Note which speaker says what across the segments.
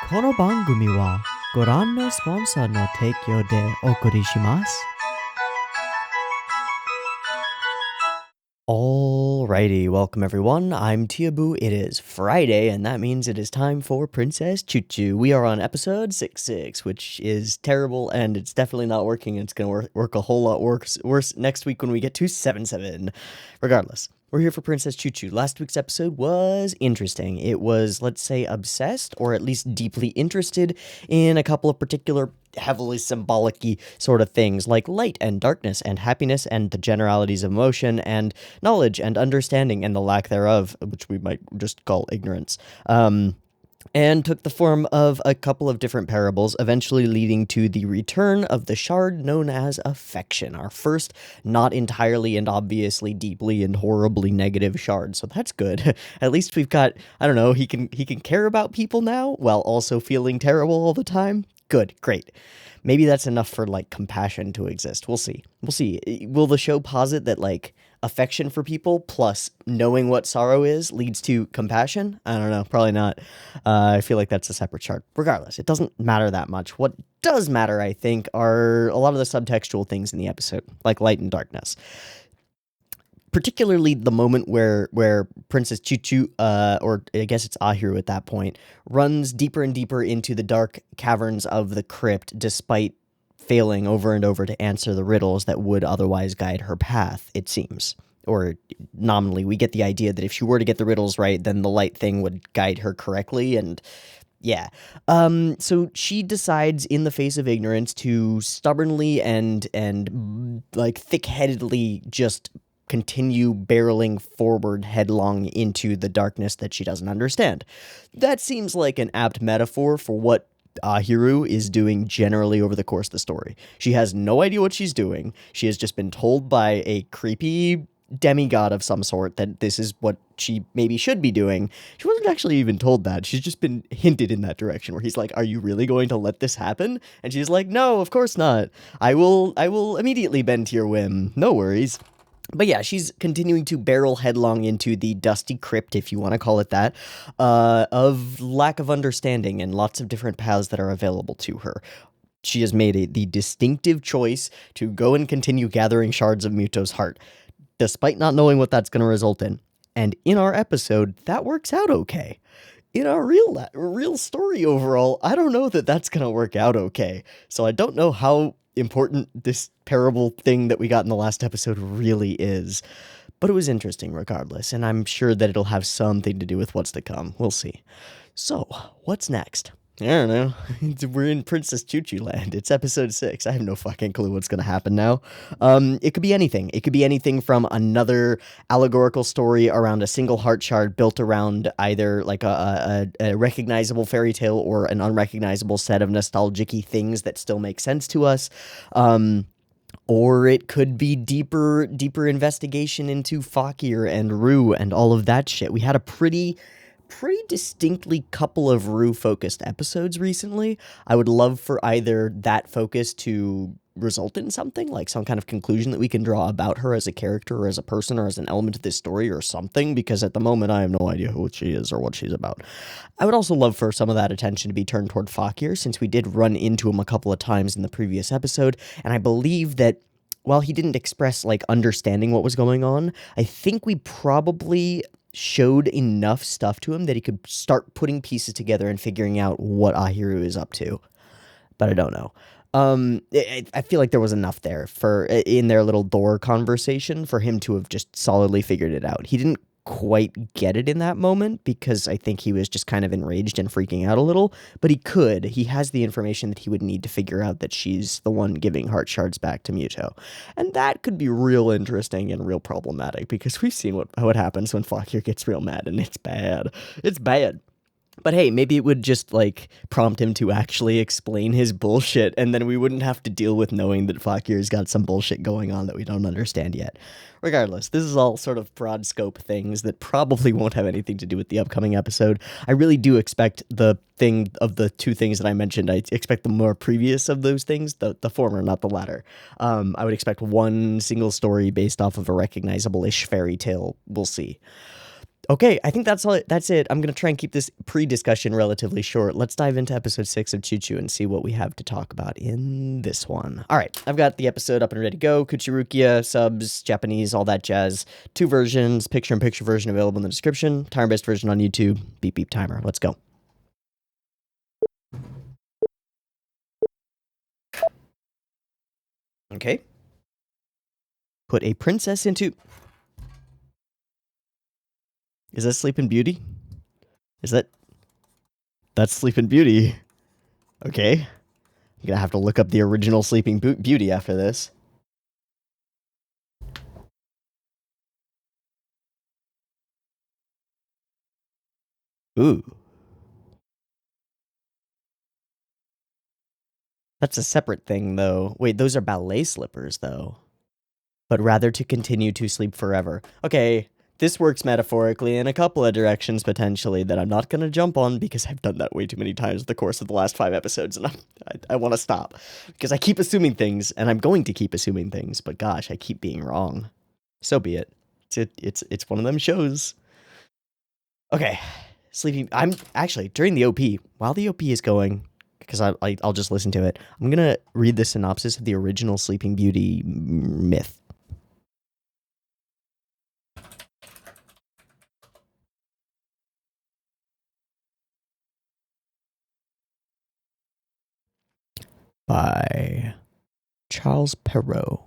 Speaker 1: この番組はご覧のスポンサーの提供でお送りします。Alrighty, welcome everyone. I'm Teeaboo. It is Friday, and that means it is time for Princess Choo-Choo. We are on episode 6, which is terrible, and it's definitely not working. It's going to work a whole lot worse next week when we get to 7. Regardless, we're here for Princess Choo-Choo. Last week's episode was interesting. It was, let's say, obsessed, or at least deeply interested in a couple of particular heavily symbolic-y sort of things like light and darkness and happiness and the generalities of emotion and knowledge and understanding and the lack thereof, which we might just call ignorance. And took the form of a couple of different parables, eventually leading to the return of the shard known as affection, our first not entirely and obviously deeply and horribly negative shard. So that's good. At least we've got, I don't know, he can care about people now while also feeling terrible all the time. Good, great. Maybe that's enough for, like, compassion to exist. We'll see. Will the show posit that, like, affection for people plus knowing what sorrow is leads to compassion? I don't know. Probably not. I feel like that's a separate chart. Regardless, it doesn't matter that much. What does matter, I think, are a lot of the subtextual things in the episode, like light and darkness. Particularly the moment where Princess Choo-Choo, or I guess it's Ahiru at that point, runs deeper and deeper into the dark caverns of the crypt despite failing over and over to answer the riddles that would otherwise guide her path, it seems. Or nominally, we get the idea that if she were to get the riddles right, then the light thing would guide her correctly, and yeah. So she decides in the face of ignorance to stubbornly and like thick-headedly just continue barreling forward headlong into the darkness that she doesn't understand. That seems like an apt metaphor for what Ahiru is doing generally over the course of the story. She has no idea what she's doing. She has just been told by a creepy demigod of some sort that this is what she maybe should be doing. She wasn't actually even told that. She's just been hinted in that direction where he's like, "Are you really going to let this happen?" And she's like, "No, of course not. I will immediately bend to your whim. No worries." But yeah, she's continuing to barrel headlong into the dusty crypt, if you want to call it that, of lack of understanding and lots of different paths that are available to her. She has made the distinctive choice to go and continue gathering shards of Muto's heart, despite not knowing what that's going to result in. And in our episode, that works out okay. In our real story overall, I don't know that that's going to work out okay. So I don't know how important this parable thing that we got in the last episode really is. But it was interesting regardless, and I'm sure that it'll have something to do with what's to come. We'll see. So, what's next? I don't know. We're in Princess Choo-Choo land. It's episode 6. I have no fucking clue what's going to happen now. It could be anything. It could be anything from another allegorical story around a single heart shard built around either like a recognizable fairy tale or an unrecognizable set of nostalgic-y things that still make sense to us. Or it could be deeper investigation into Fakir and Rue and all of that shit. We had a pretty distinctly couple of Rue-focused episodes recently. I would love for either that focus to result in something, like some kind of conclusion that we can draw about her as a character or as a person or as an element of this story or something, because at the moment I have no idea who she is or what she's about. I would also love for some of that attention to be turned toward Fakir, since we did run into him a couple of times in the previous episode, and I believe that while he didn't express, like, understanding what was going on, I think we probably showed enough stuff to him that he could start putting pieces together and figuring out what Ahiru is up to. But I don't know. I feel like there was enough there in their little door conversation for him to have just solidly figured it out. He didn't quite get it in that moment because I think he was just kind of enraged and freaking out a little, but he has the information that he would need to figure out that she's the one giving heart shards back to Muto. And that could be real interesting and real problematic because we've seen what happens when Fakir gets real mad, and it's bad. It's bad. But hey, maybe it would just, like, prompt him to actually explain his bullshit, and then we wouldn't have to deal with knowing that Fakir's got some bullshit going on that we don't understand yet. Regardless, this is all sort of broad scope things that probably won't have anything to do with the upcoming episode. I really do expect the thing of the two things that I mentioned, I expect the more previous of those things, the former, not the latter. I would expect one single story based off of a recognizable-ish fairy tale. We'll see. Okay, I think that's all. That's it. I'm gonna try and keep this pre-discussion relatively short. Let's dive into episode 6 of Choo and see what we have to talk about in this one. All right, I've got the episode up and ready to go. Kuchirukia, subs, Japanese, all that jazz. 2 versions, picture-in-picture version available in the description. Timer-based version on YouTube. Beep beep timer. Let's go. Okay. Put a princess into... Is that Sleeping Beauty? Is that... That's Sleeping Beauty. Okay. I'm gonna have to look up the original Sleeping Beauty after this. Ooh. That's a separate thing, though. Wait, those are ballet slippers, though. But rather to continue to sleep forever. Okay, this works metaphorically in a couple of directions, potentially, that I'm not going to jump on because I've done that way too many times in the course of the last 5 episodes, and I want to stop. Because I keep assuming things, and I'm going to keep assuming things, but gosh, I keep being wrong. So be it. It's one of them shows. Okay, sleeping... I'm actually, during the OP, while the OP is going... because I'll just listen to it. I'm going to read the synopsis of the original Sleeping Beauty myth. By Charles Perrault.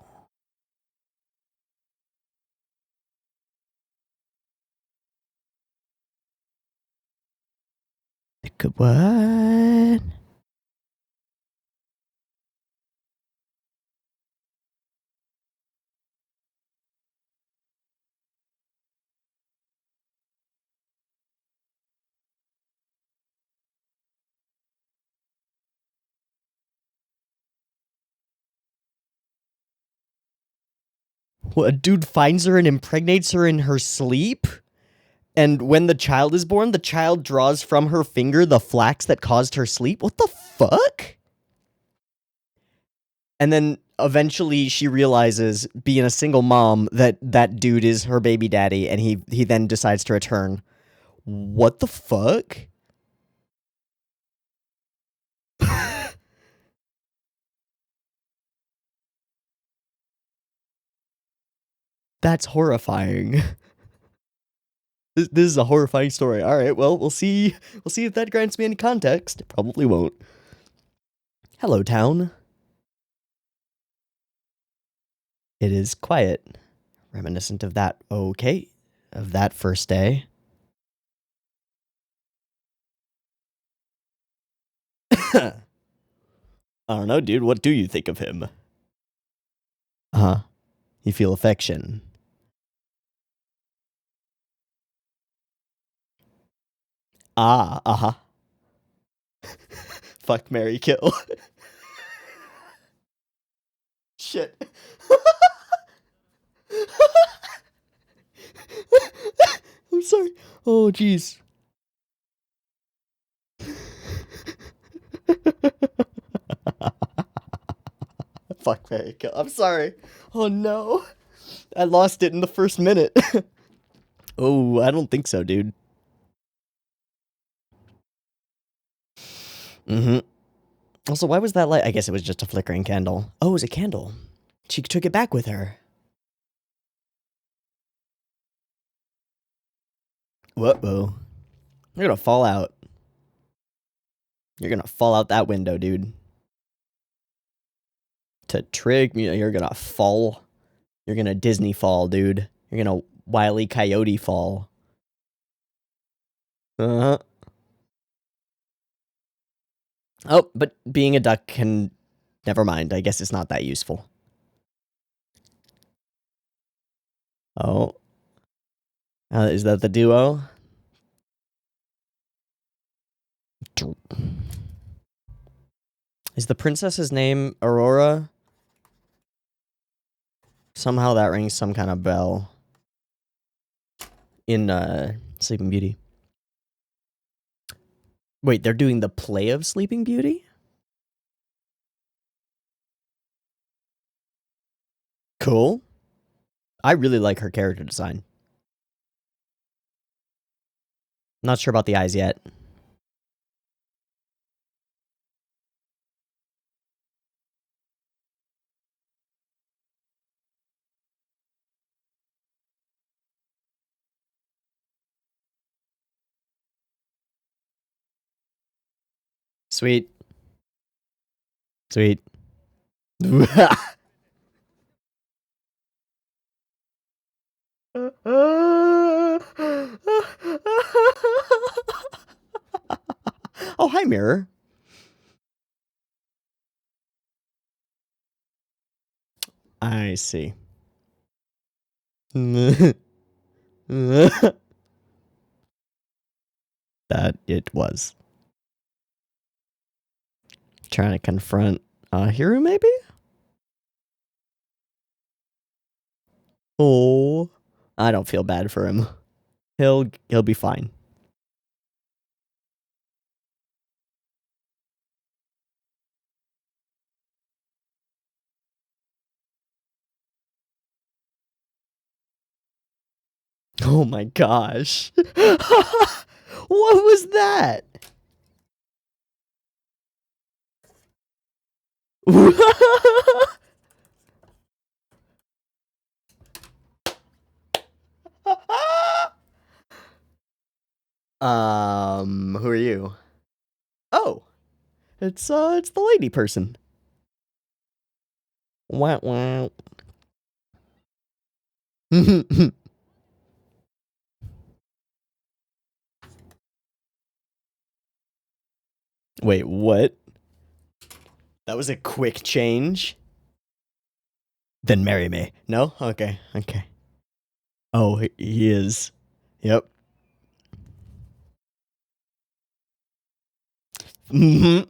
Speaker 1: What? What, a dude finds her and impregnates her in her sleep? And when the child is born, the child draws from her finger the flax that caused her sleep? What the fuck? And then eventually she realizes, being a single mom, that that dude is her baby daddy, and he then decides to return. What the fuck? That's horrifying. This is a horrifying story. All right, well, we'll see if that grants me any context. It probably won't. Hello, town. It is quiet, reminiscent of that. Okay, of that first day. I don't know, dude. What do you think of him? Uh-huh. You feel affection. Ah, uh-huh. Fuck, marry, kill. Shit. I'm sorry. Oh, jeez. Fuck, marry, kill. I'm sorry. Oh, no. I lost it in the first minute. Oh, I don't think so, dude. Mm-hmm. Also, why was that light? I guess it was just a flickering candle. Oh, it was a candle. She took it back with her. Whoa. You're gonna fall out. You're gonna fall out that window, dude. To Trig, you're gonna fall. You're gonna Disney fall, dude. You're gonna Wile E. Coyote fall. Uh-huh. Oh, but being a duck can... Never mind, I guess it's not that useful. Oh. Is that the duo? Is the princess's name Aurora? Somehow that rings some kind of bell. In, Sleeping Beauty. Wait, they're doing the play of Sleeping Beauty? Cool. I really like her character design. Not sure about the eyes yet. Sweet. Sweet. Oh, hi, Mirror. I see. That it was. Trying to confront Hiru, maybe? Oh, I don't feel bad for him. He'll be fine. Oh my gosh. What was that? Who are you? Oh, it's the lady person. Wow, wow. Wait, what? That was a quick change? Then marry me. No? Okay, okay. Oh, he is. Yep. Mm-hmm.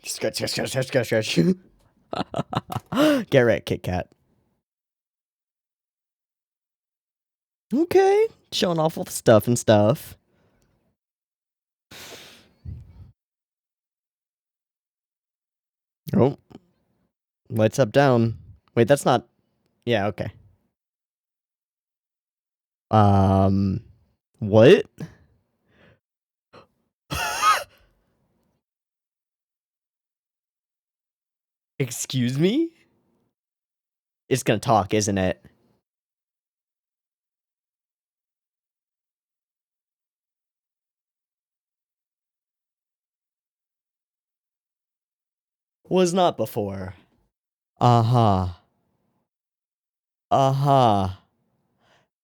Speaker 1: Scratch, scratch, scratch, scratch, scratch. Get right, Kit Kat. Okay. Showing off all the stuff and stuff. Oh. Lights up down. Wait, that's not... Yeah, okay. What? Excuse me? It's gonna talk, isn't it? Was not before. Uh-huh. Uh-huh.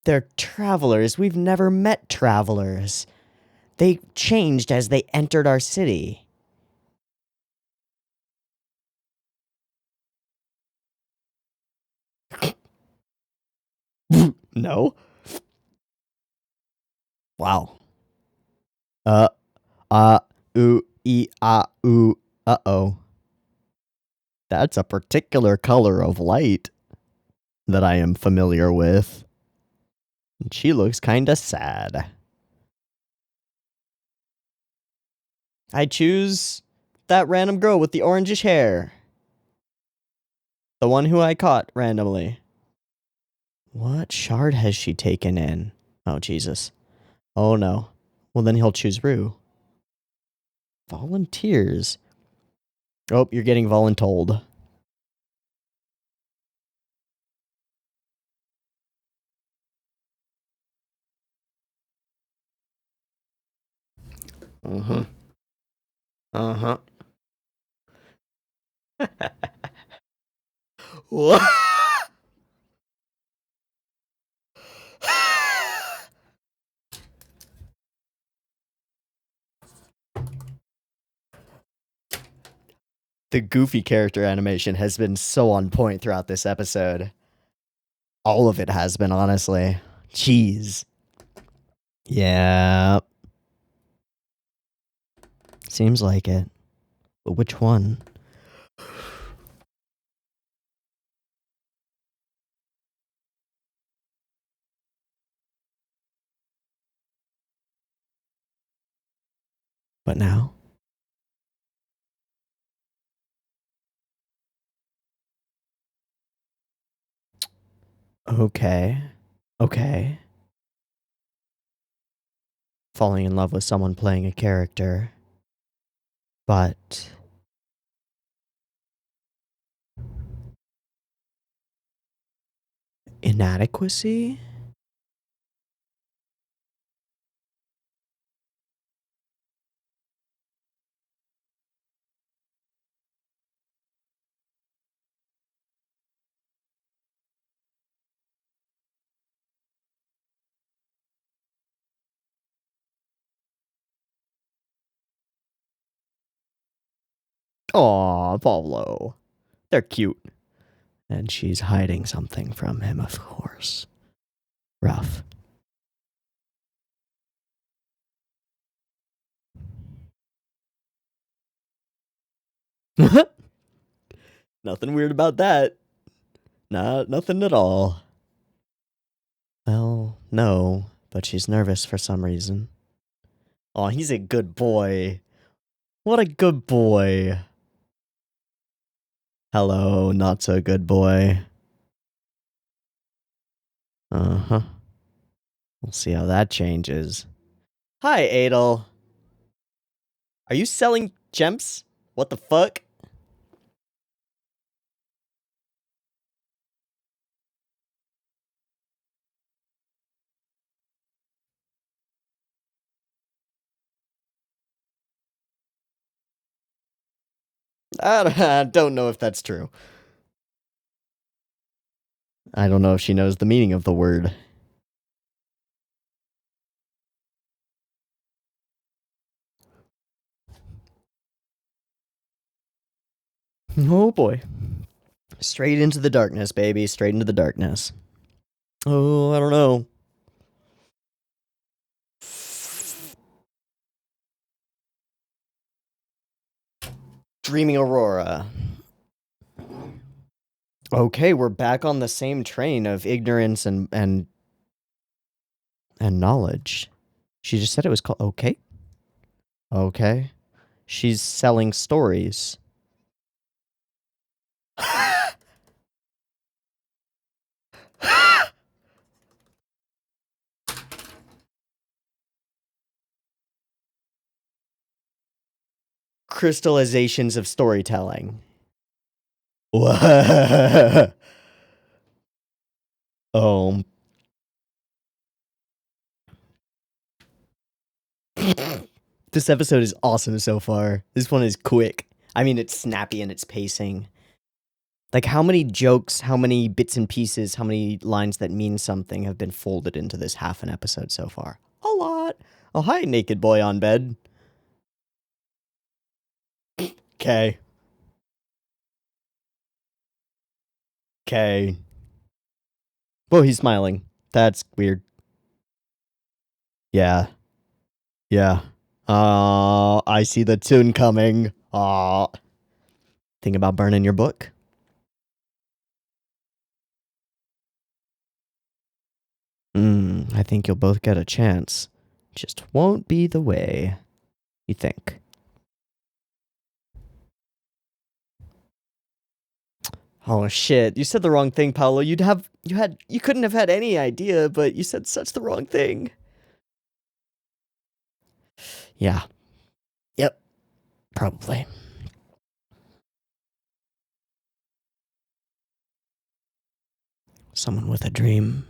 Speaker 1: They're travelers. We've never met travelers. They changed as they entered our city. No? Wow. Uh, ooh, ooh, uh-oh. That's a particular color of light that I am familiar with. She looks kinda sad. I choose that random girl with the orangish hair. The one who I caught randomly. What shard has she taken in? Oh, Jesus. Oh, no. Well, then he'll choose Rue. Volunteers. Oh, you're getting voluntold. Uh-huh. Uh-huh. What? The goofy character animation has been so on point throughout this episode. All of it has been, honestly. Jeez. Yeah. Seems like it. But which one? What now? Okay. Okay. falling in love with someone playing a character, but inadequacy? Aw, Pablo. They're cute. And she's hiding something from him, of course. Rough. Nothing weird about that. Nothing at all. Well, no, but she's nervous for some reason. Aw, he's a good boy. What a good boy. Hello, not so good boy. Uh-huh. We'll see how that changes. Hi, Adel. Are you selling gems? What the fuck? I don't know if that's true. I don't know if she knows the meaning of the word. Oh boy. Straight into the darkness, baby. Straight into the darkness. Oh, I don't know. Dreaming Aurora. Okay, we're back on the same train of ignorance and knowledge. She just said it was called okay. Okay. She's selling stories. Crystallizations of storytelling. Oh. This episode is awesome so far. This one is quick. I mean, it's snappy in its pacing. Like, how many jokes, how many bits and pieces, how many lines that mean something have been folded into this half an episode so far? A lot. Oh, hi, naked boy on bed. Okay. Okay. Whoa, he's smiling. That's weird. Yeah. Yeah. I see the tune coming. Think about burning your book? I think you'll both get a chance. Just won't be the way you think. Oh shit, you said the wrong thing, Paolo. You couldn't have had any idea, but you said such the wrong thing. Yeah. Yep. Probably. Someone with a dream.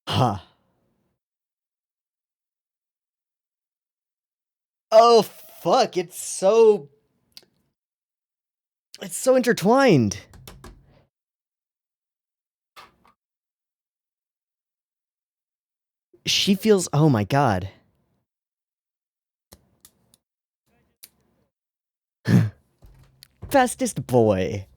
Speaker 1: Huh. Oh fuck, it's so intertwined. She feels, oh my god. Fastest boy.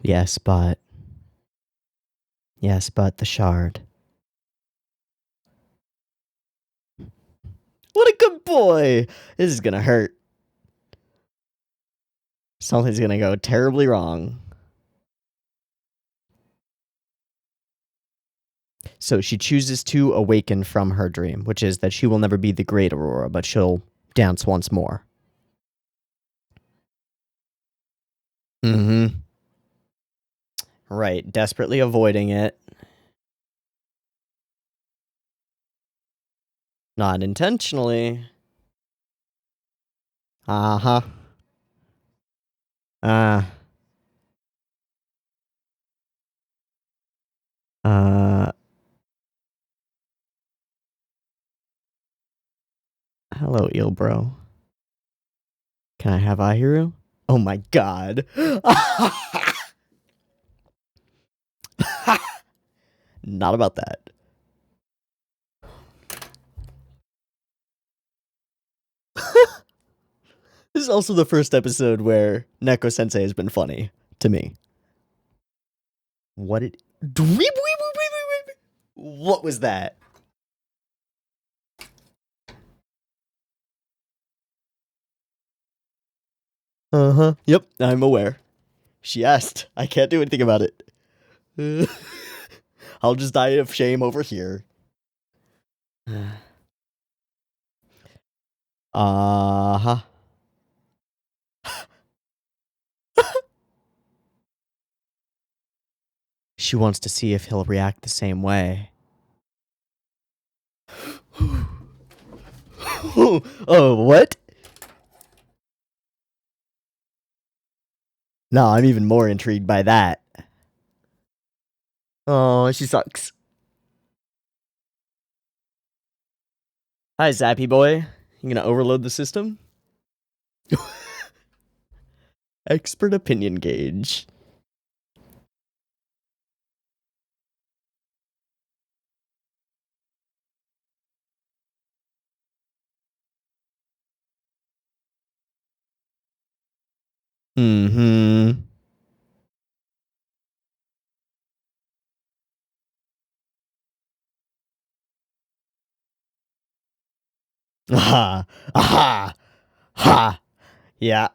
Speaker 1: Yes, but the shard. What a good boy. This is gonna hurt. Something's gonna go terribly wrong. So she chooses to awaken from her dream, which is that she will never be the great Aurora, but she'll dance once more. Mm-hmm. Right, desperately avoiding it. Not intentionally. Uh-huh. Uh. Hello, eel bro. Can I have Ahiru? Oh my god. Not about that. This is also the first episode where Neko Sensei has been funny to me. What it? What was that? Uh-huh. Yep, I'm aware. She asked. I can't do anything about it. I'll just die of shame over here. Uh-huh. She wants to see if he'll react the same way. Oh, what? No, I'm even more intrigued by that. Oh, she sucks. Hi, Zappy boy. You gonna overload the system? Expert opinion gauge. Mm-hmm. Aha! Aha! Ha! Yeah.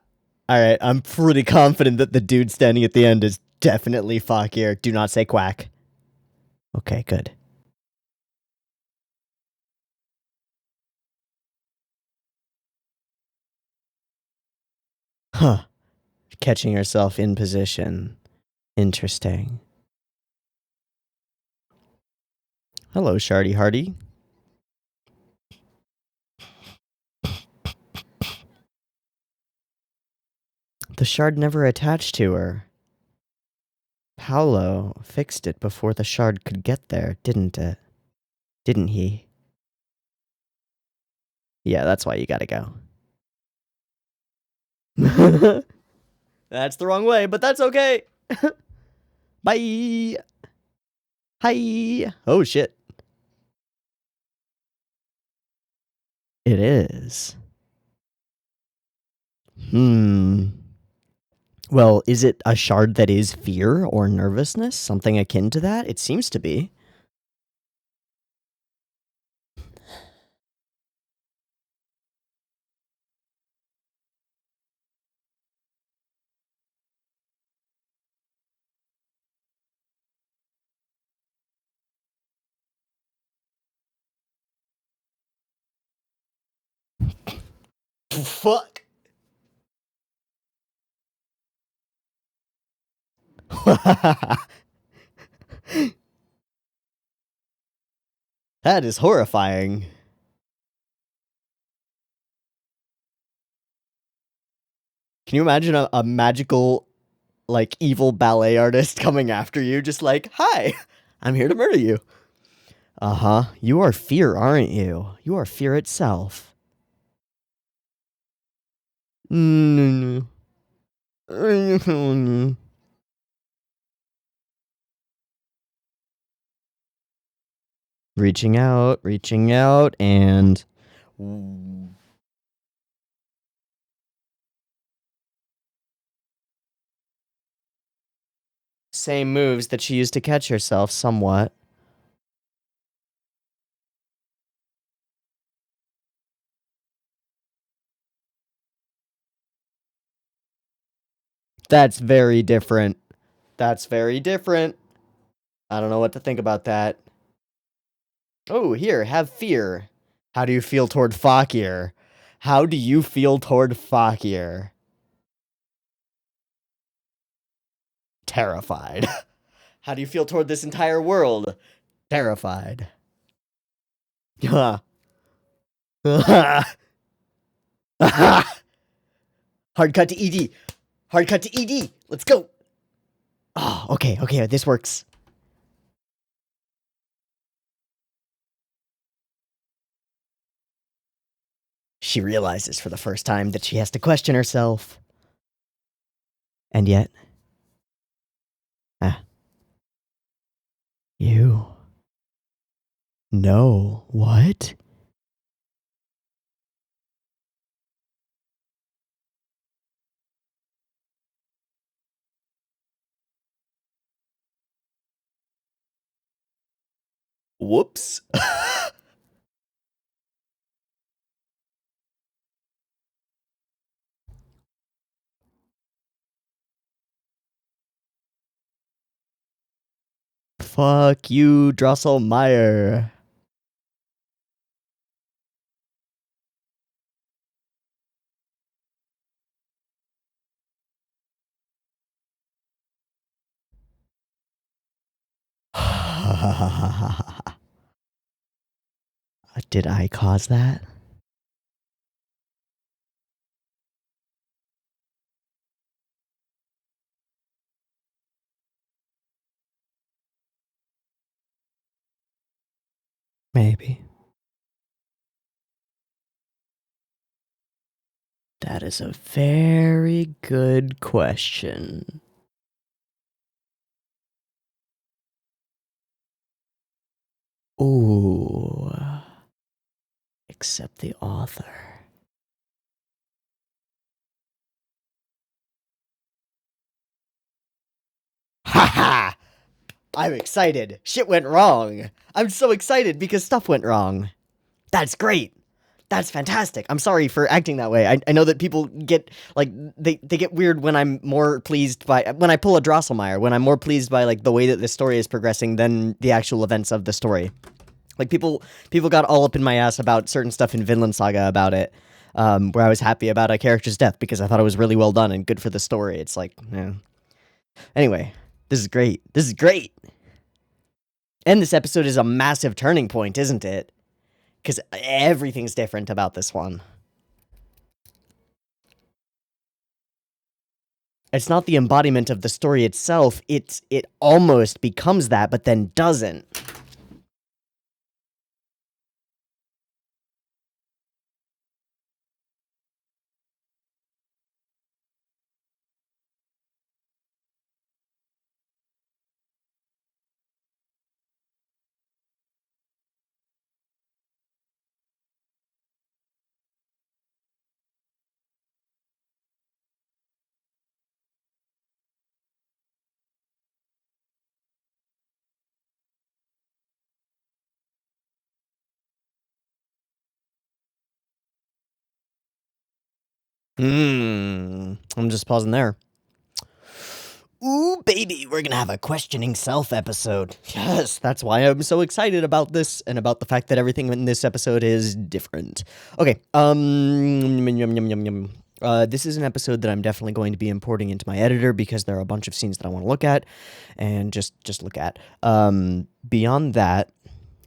Speaker 1: Alright, I'm pretty confident that the dude standing at the end is definitely Fakir. Do not say quack. Okay, good. Huh. Catching herself in position. Interesting. Hello, Shardy Hardy. The shard never attached to her. Paolo fixed it before the shard could get there, didn't it? Didn't he? Yeah, that's why you gotta go. That's the wrong way, but that's okay. Bye. Hi. Oh, shit. It is. Well, is it a shard that is fear or nervousness? Something akin to that? It seems to be. Fuck. That is horrifying. Can you imagine a magical, like, evil ballet artist coming after you, just like, hi, I'm here to murder you. Uh-huh. You are fear, aren't you? You are fear itself. Reaching out, and... Same moves that she used to catch herself, somewhat. That's very different. That's very different. I don't know what to think about that. Oh, here, have fear. How do you feel toward Fakir? How do you feel toward Fakir? Terrified. How do you feel toward this entire world? Terrified. Hard cut to ED. Hard cut to ED. Let's go. Oh, okay, this works. She realizes for the first time that she has to question herself. And yet... You... No, what? Whoops. Fuck you, Drosselmeyer. Did I cause that? Maybe. That is a very good question. Ooh. Except the author. Haha! I'm excited. Shit went wrong. I'm so excited because stuff went wrong. That's great. That's fantastic. I'm sorry for acting that way. I know that people get, like, they get weird when I'm more pleased by, when I pull a Drosselmeyer, when I'm more pleased by, like, the way that the story is progressing than the actual events of the story. Like, people got all up in my ass about certain stuff in Vinland Saga about it, where I was happy about a character's death because I thought it was really well done and good for the story. It's like, yeah. Anyway, this is great. This is great. And this episode is a massive turning point, isn't it? Because everything's different about this one. It's not the embodiment of the story itself. It almost becomes that, but then doesn't. I'm just pausing there. Ooh, baby, we're gonna have a questioning self episode. Yes, that's why I'm so excited about this and about the fact that everything in this episode is different. Okay, this is an episode that I'm definitely going to be importing into my editor because there are a bunch of scenes that I want to look at and just look at. Beyond that,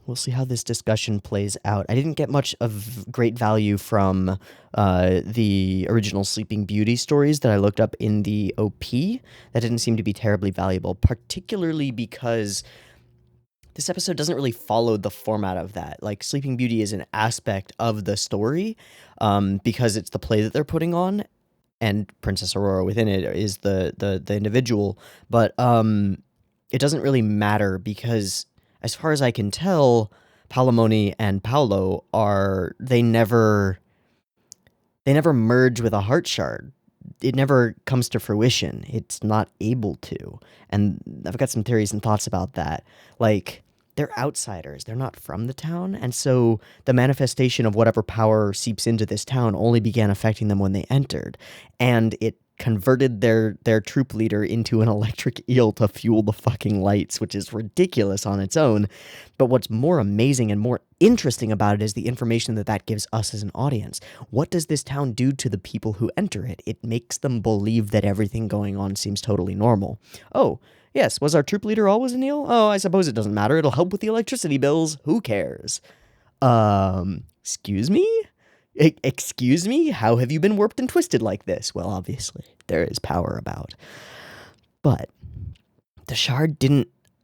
Speaker 1: we'll see how this discussion plays out. I didn't get much of great value from the original Sleeping Beauty stories that I looked up in the OP. That didn't seem to be terribly valuable, particularly because this episode doesn't really follow the format of that. Like, Sleeping Beauty is an aspect of the story because it's the play that they're putting on, and Princess Aurora within it is the individual. But it doesn't really matter because, as far as I can tell, Palamoni and Paolo they never merge with a heart shard. It never comes to fruition. It's not able to. And I've got some theories and thoughts about that. Like, they're outsiders. They're not from the town. And so the manifestation of whatever power seeps into this town only began affecting them when they entered. And it converted their troop leader into an electric eel to fuel the fucking lights, which is ridiculous on its own. But what's more amazing and more interesting about it is the information that gives us as an audience. What does this town do to the people who enter it? It makes them believe that everything going on seems totally normal. Oh, yes, was our troop leader always an eel? Oh, I suppose it doesn't matter. It'll help with the electricity bills. Who cares? Excuse me? Excuse me? How have you been warped and twisted like this? Well, obviously, there is power about. But the shard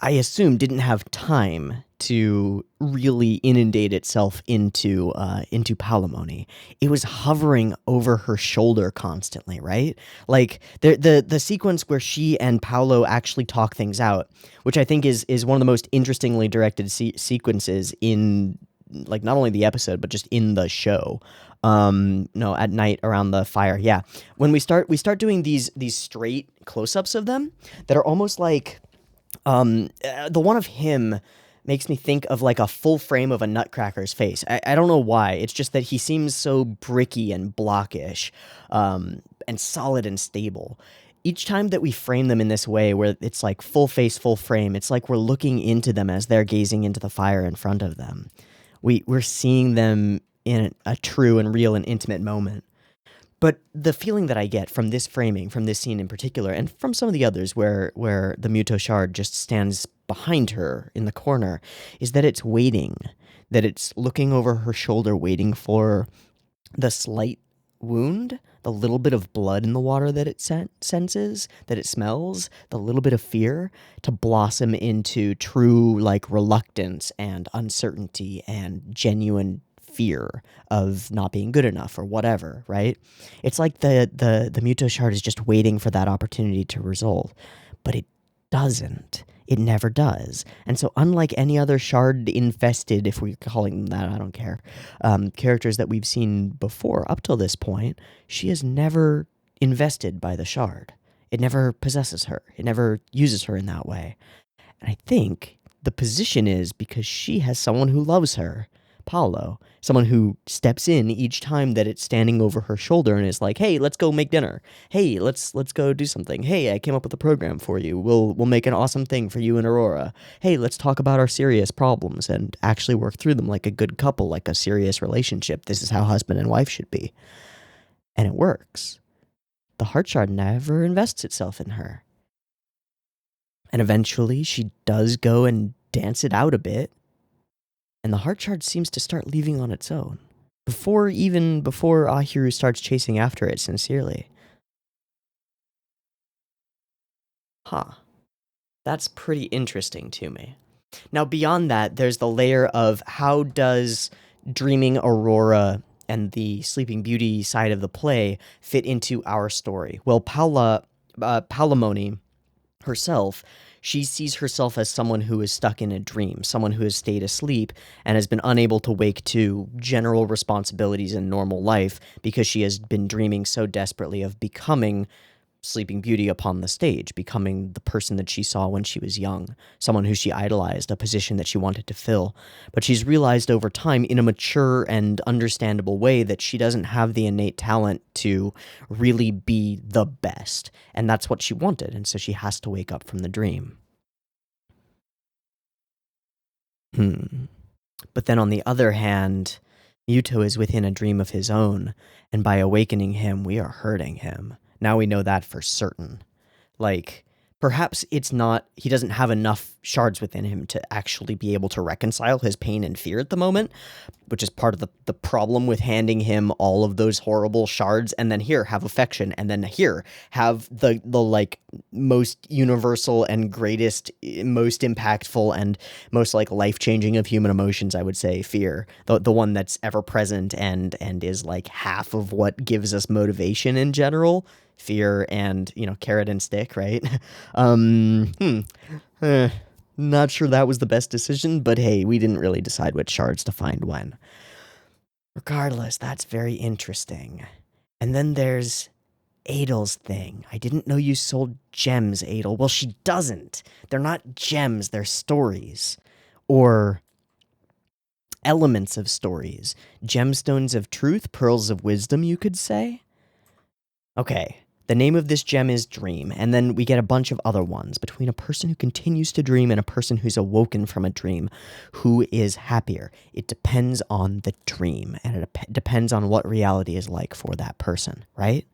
Speaker 1: I assume, didn't have time to really inundate itself into Palamoni. It was hovering over her shoulder constantly, right? Like the sequence where she and Paolo actually talk things out, which I think is one of the most interestingly directed sequences in, like, not only the episode but just in the show. No, at night around the fire. Yeah, when we start doing these straight close-ups of them that are almost like the one of him makes me think of like a full frame of a Nutcracker's face. I don't know why. It's just that he seems so bricky and blockish, and solid and stable. Each time that we frame them in this way, where it's like full face, full frame, it's like we're looking into them as they're gazing into the fire in front of them. We're seeing them in a true and real and intimate moment. But the feeling that I get from this framing, from this scene in particular, and from some of the others where the Muto shard just stands behind her in the corner, is that it's waiting, that it's looking over her shoulder, waiting for the slight wound, the little bit of blood in the water that it senses, that it smells, the little bit of fear to blossom into true, like, reluctance and uncertainty and genuine fear of not being good enough or whatever, right? It's like the Muto shard is just waiting for that opportunity to resolve, but it doesn't. It never does. And so unlike any other shard-infested, if we're calling them that, I don't care, characters that we've seen before up till this point, she is never invested by the shard. It never possesses her. It never uses her in that way. And I think the position is because she has someone who loves her, Paolo, someone who steps in each time that it's standing over her shoulder and is like, "Hey, let's go make dinner. Hey, let's go do something. Hey, I came up with a program for you. We'll make an awesome thing for you and Aurora. Hey, let's talk about our serious problems and actually work through them like a good couple, like a serious relationship. This is how husband and wife should be." And it works. The heart shard never invests itself in her. And eventually she does go and dance it out a bit. And the heart shard seems to start leaving on its own. Before Ahiru starts chasing after it sincerely. Huh. That's pretty interesting to me. Now, beyond that, there's the layer of how does dreaming Aurora and the Sleeping Beauty side of the play fit into our story? Well, Palamoni herself, she sees herself as someone who is stuck in a dream, someone who has stayed asleep and has been unable to wake to general responsibilities in normal life because she has been dreaming so desperately of becoming Sleeping Beauty upon the stage, becoming the person that she saw when she was young, someone who she idolized, a position that she wanted to fill. But she's realized over time in a mature and understandable way that she doesn't have the innate talent to really be the best. And that's what she wanted, and so she has to wake up from the dream. But then on the other hand, Muto is within a dream of his own, and by awakening him, we are hurting him. Now we know that for certain. Like, perhaps it's not, he doesn't have enough shards within him to actually be able to reconcile his pain and fear at the moment, which is part of the problem with handing him all of those horrible shards, and then here, have affection, and then here, have the like, most universal and greatest, most impactful, and most, like, life-changing of human emotions, I would say, fear. The one that's ever present and is, like, half of what gives us motivation in general. Fear and, carrot and stick, right? Not sure that was the best decision, but hey, we didn't really decide which shards to find when. Regardless, that's very interesting. And then there's Adel's thing. I didn't know you sold gems, Adel. Well, she doesn't. They're not gems, they're stories. Or elements of stories. Gemstones of truth, pearls of wisdom, you could say? Okay, The name of this gem is dream, and then we get a bunch of other ones. Between a person who continues to dream and a person who's awoken from a dream, who is happier? It depends on the dream, and it depends on what reality is like for that person, right?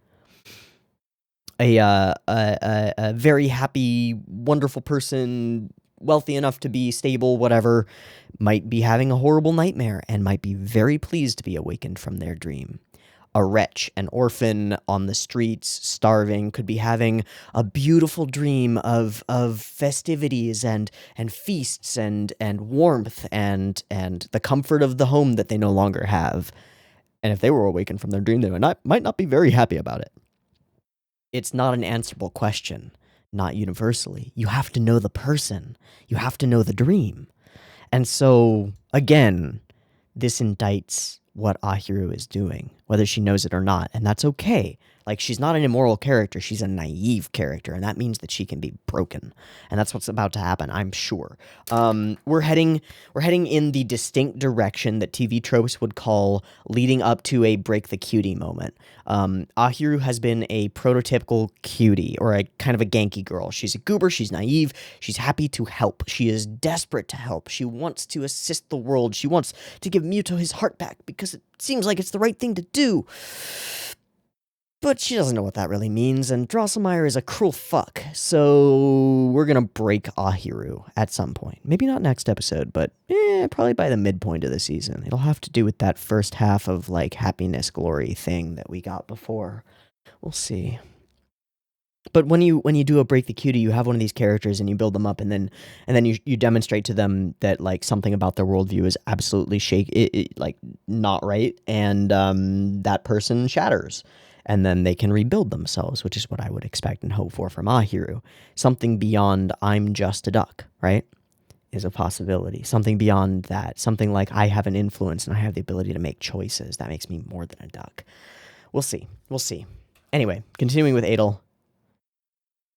Speaker 1: A very happy, wonderful person, wealthy enough to be stable, whatever, might be having a horrible nightmare and might be very pleased to be awakened from their dream. A wretch, an orphan on the streets, starving, could be having a beautiful dream of festivities and feasts and warmth and the comfort of the home that they no longer have. And if they were awakened from their dream, they might not be very happy about it. It's not an answerable question, not universally. You have to know the person. You have to know the dream. And so, again, this indicts what Ahiru is doing, whether she knows it or not, and that's okay. Like, she's not an immoral character, she's a naive character, and that means that she can be broken. And that's what's about to happen, I'm sure. We're heading in the distinct direction that TV tropes would call leading up to a break the cutie moment. Ahiru has been a prototypical cutie, or a kind of a Genki girl. She's a goober, she's naive, she's happy to help, she is desperate to help, she wants to assist the world, she wants to give Muto his heart back because it seems like it's the right thing to do. But she doesn't know what that really means, and Drosselmeyer is a cruel fuck, so we're gonna break Ahiru at some point. Maybe not next episode, but probably by the midpoint of the season. It'll have to do with that first half of, like, happiness glory thing that we got before. We'll see. But when you do a break the cutie, you have one of these characters and you build them up, and then you demonstrate to them that, like, something about their worldview is absolutely like not right, and that person shatters. And then they can rebuild themselves, which is what I would expect and hope for from Ahiru. Something beyond I'm just a duck, right, is a possibility. Something beyond that. Something like I have an influence and I have the ability to make choices. That makes me more than a duck. We'll see. We'll see. Anyway, continuing with Adel.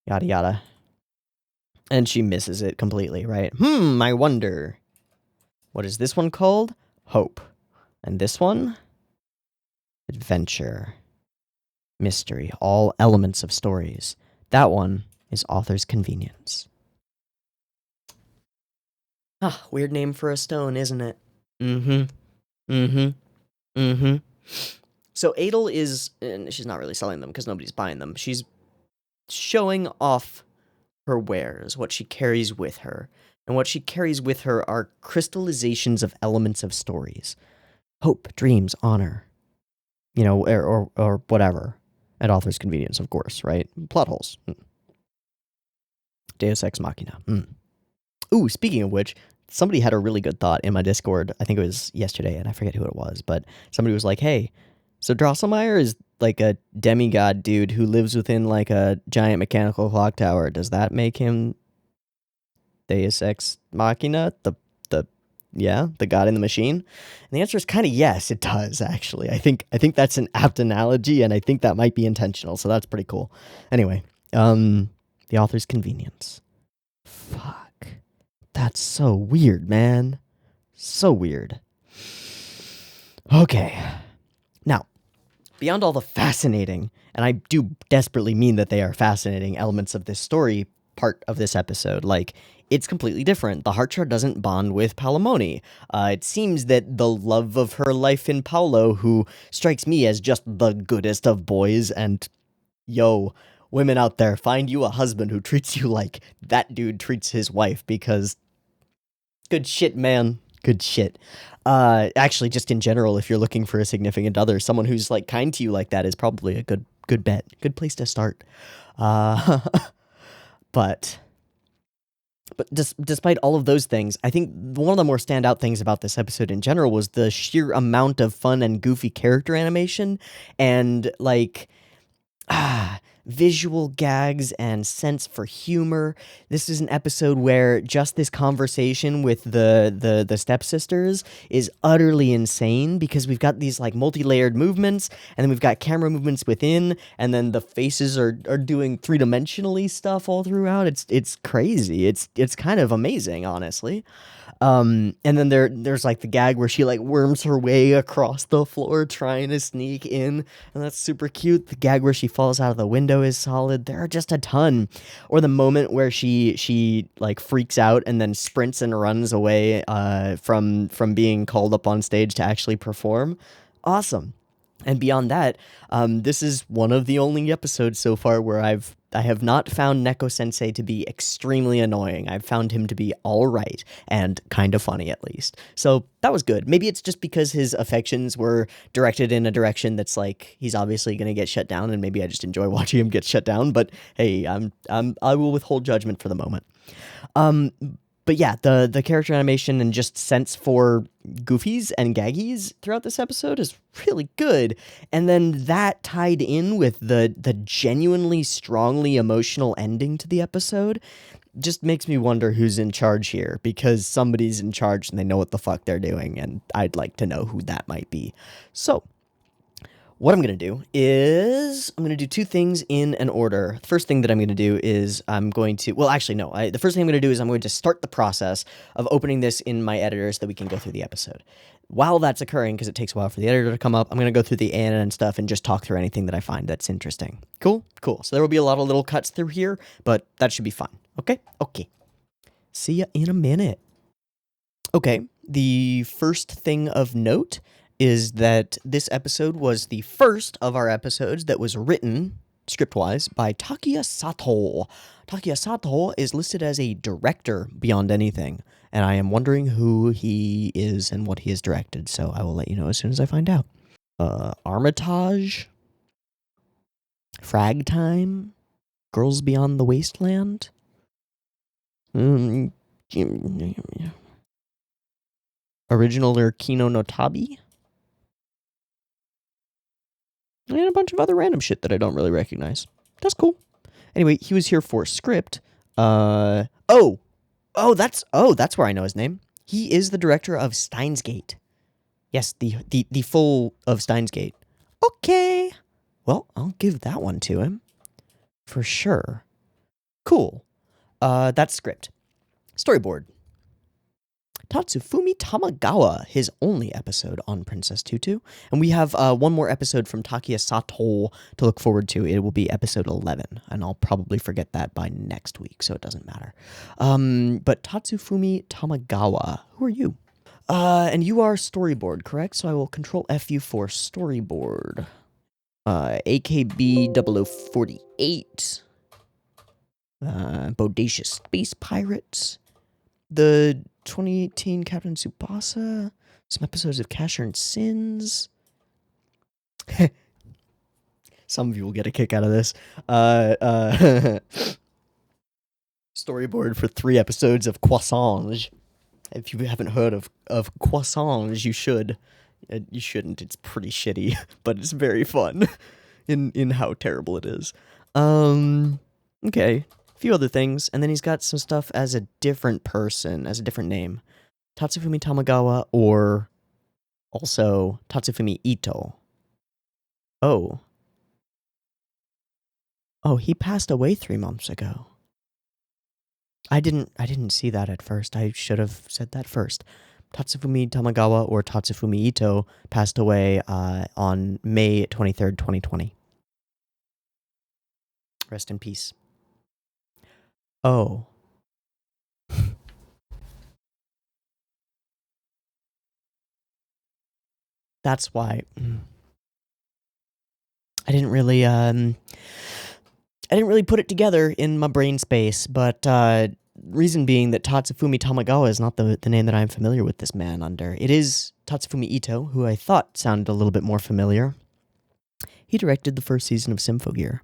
Speaker 1: Yada yada. And she misses it completely, right? I wonder. What is this one called? Hope. And this one? Adventure. Mystery, all elements of stories. That one is author's convenience. Weird name for a stone, isn't it? So Adel is, and she's not really selling them because nobody's buying them. She's showing off her wares, what she carries with her. And what she carries with her are crystallizations of elements of stories. Hope, dreams, honor. You know, or whatever. At author's convenience, of course, right? Plot holes. Deus Ex Machina. Ooh, speaking of which, somebody had a really good thought in my Discord. I think it was yesterday, and I forget who it was, but somebody was like, hey, so Drosselmeyer is like a demigod dude who lives within like a giant mechanical clock tower. Does that make him Deus Ex Machina? The god in the machine? And the answer is kind of yes, it does, actually. I think that's an apt analogy, and I think that might be intentional, so that's pretty cool. Anyway, the author's convenience. Fuck. That's so weird, man. So weird. Okay. Now, beyond all the fascinating, and I do desperately mean that they are fascinating elements of this story part of this episode, like, it's completely different. The Heartshard doesn't bond with Palamoni. It seems that the love of her life in Paolo, who strikes me as just the goodest of boys, and yo, women out there, find you a husband who treats you like that dude treats his wife, because good shit, man. Good shit. Actually, just in general, if you're looking for a significant other, someone who's like kind to you like that is probably a good bet. Good place to start. But despite all of those things, I think one of the more standout things about this episode in general was the sheer amount of fun and goofy character animation and, like, visual gags and sense for humor. This is an episode where just this conversation with the stepsisters is utterly insane, because we've got these, like, multi-layered movements, and then we've got camera movements within, and then the faces are doing three-dimensionally stuff all throughout. It's crazy. It's kind of amazing, honestly. And then there's like the gag where she like worms her way across the floor trying to sneak in, and that's super cute. The gag where she falls out of the window is solid. There are just a ton. Or the moment where she like freaks out and then sprints and runs away from being called up on stage to actually perform. Awesome. And beyond that, this is one of the only episodes so far where I have not found Neko Sensei to be extremely annoying. I've found him to be all right and kind of funny at least. So that was good. Maybe it's just because his affections were directed in a direction that's like he's obviously going to get shut down, and maybe I just enjoy watching him get shut down. But hey, I will withhold judgment for the moment. But yeah, the character animation and just sense for goofies and gaggies throughout this episode is really good. And then that tied in with the genuinely strongly emotional ending to the episode just makes me wonder who's in charge here, because somebody's in charge and they know what the fuck they're doing, and I'd like to know who that might be. So what I'm going to do is I'm going to do two things in an order. The first thing that I'm going to do is I'm going to, well, actually, no. The first thing I'm going to do is I'm going to start the process of opening this in my editor so that we can go through the episode. While that's occurring, because it takes a while for the editor to come up, I'm going to go through the ANN and stuff and just talk through anything that I find that's interesting. Cool? Cool. So there will be a lot of little cuts through here, but that should be fun. Okay? Okay. See ya in a minute. Okay. The first thing of note is that this episode was the first of our episodes that was written, script-wise, by Takuya Sato. Takuya Sato is listed as a director beyond anything, and I am wondering who he is and what he has directed, so I will let you know as soon as I find out. Armitage, Frag Time, Girls Beyond the Wasteland, Original Kino no Tabi, and a bunch of other random shit that I don't really recognize. That's cool. Anyway, he was here for script. That's where I know his name. He is the director of Steins Gate. Yes, the full of Steins Gate. Okay. Well, I'll give that one to him. For sure. Cool. That's script. Storyboard. Tatsufumi Tamagawa, his only episode on Princess Tutu. And we have one more episode from Takuya Sato to look forward to. It will be episode 11, and I'll probably forget that by next week, so it doesn't matter. But Tatsufumi Tamagawa, who are you? And you are storyboard, correct? So I will control F you for storyboard. AKB 0048. Bodacious Space Pirates. The 2018 Captain Tsubasa, some episodes of Casher and Sins. Some of you will get a kick out of this. Storyboard for 3 episodes of Croissant. If you haven't heard of Croissant, you should. You shouldn't. It's pretty shitty, but it's very fun in how terrible it is. Okay. Few other things, and then he's got some stuff as a different person, as a different name. Tatsufumi Tamagawa, or also Tatsufumi Ito. Oh, he passed away 3 months ago. I didn't see that at first. I should have said that first. Tatsufumi Tamagawa, or Tatsufumi Ito, passed away on May 23rd, 2020. Rest in peace. Oh. That's why. I didn't really put it together in my brain space, but reason being that Tatsufumi Tamagawa is not the name that I'm familiar with this man under. It is Tatsufumi Ito, who I thought sounded a little bit more familiar. He directed the first season of Symphogear.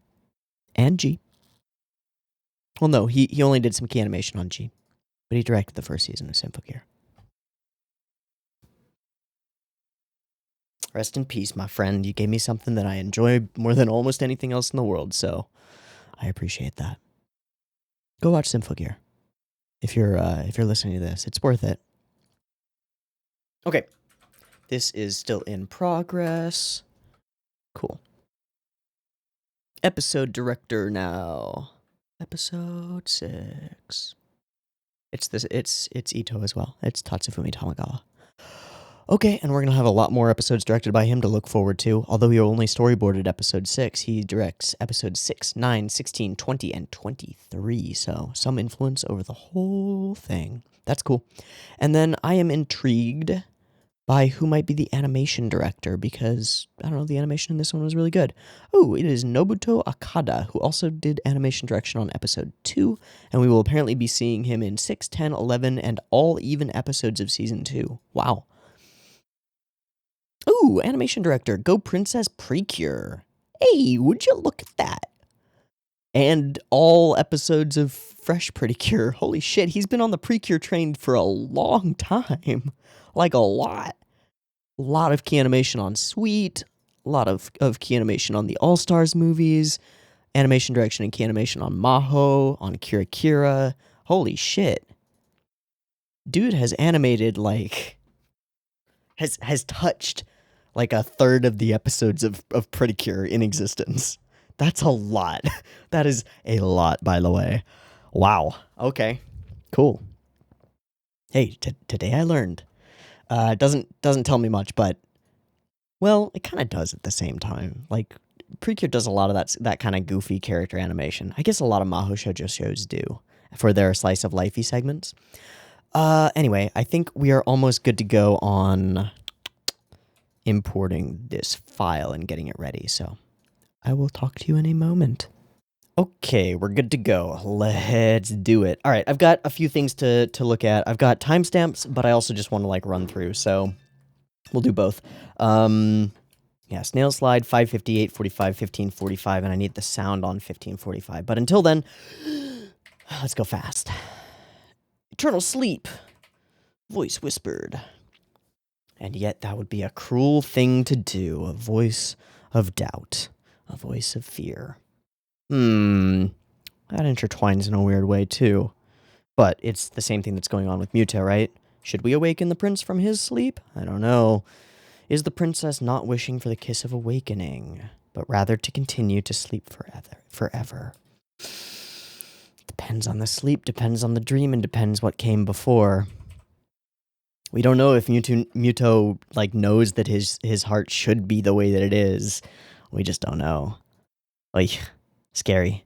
Speaker 1: And G. Well, no, he only did some key animation on G, but he directed the first season of Symphogear. Rest in peace, my friend. You gave me something that I enjoy more than almost anything else in the world, so I appreciate that. Go watch Symphogear. If you're listening to this, it's worth it. Okay. This is still in progress. Cool. Episode director now. Episode 6. It's Ito as well. It's Tatsufumi Tamagawa. Okay, and we're going to have a lot more episodes directed by him to look forward to. Although he only storyboarded episode 6, he directs episodes 6, 9, 16, 20, and 23. So some influence over the whole thing. That's cool. And then I am intrigued by who might be the animation director because, I don't know, the animation in this one was really good. Oh, it is Nobuto Akada, who also did animation direction on episode 2, and we will apparently be seeing him in 6, 10, 11, and all even episodes of season 2. Wow. Ooh, animation director, Go Princess Precure. Hey, would you look at that? And all episodes of Fresh Precure. Holy shit, he's been on the Precure train for a long time. Like a lot. A lot of key animation on Sweet. A lot of key animation on the All-Stars movies. Animation direction and key animation on Maho, on Kira Kira. Holy shit. Dude has animated like... Has touched like a third of the episodes of Pretty Cure in existence. That's a lot. That is a lot, by the way. Wow. Okay. Cool. Hey, today I learned. Doesn't tell me much, but well, it kind of does at the same time. Like Precure does a lot of that kind of goofy character animation. I guess a lot of Mahou Shoujo shows do for their slice of lifey segments. Anyway, I think we are almost good to go on importing this file and getting it ready, so I will talk to you in a moment. Okay, we're good to go. Let's do it. All right, I've got a few things to look at. I've got timestamps, but I also just want to like run through, so we'll do both. Yeah, snail slide 5:58, 45, 15:45, and I need the sound on 15:45. But until then, let's go fast. Eternal sleep. Voice whispered. And yet that would be a cruel thing to do. A voice of doubt. A voice of fear. That intertwines in a weird way, too. But it's the same thing that's going on with Muto, right? Should we awaken the prince from his sleep? I don't know. Is the princess not wishing for the kiss of awakening, but rather to continue to sleep forever? Depends on the sleep, depends on the dream, and depends what came before. We don't know if Muto like knows that his heart should be the way that it is. We just don't know. Like, scary.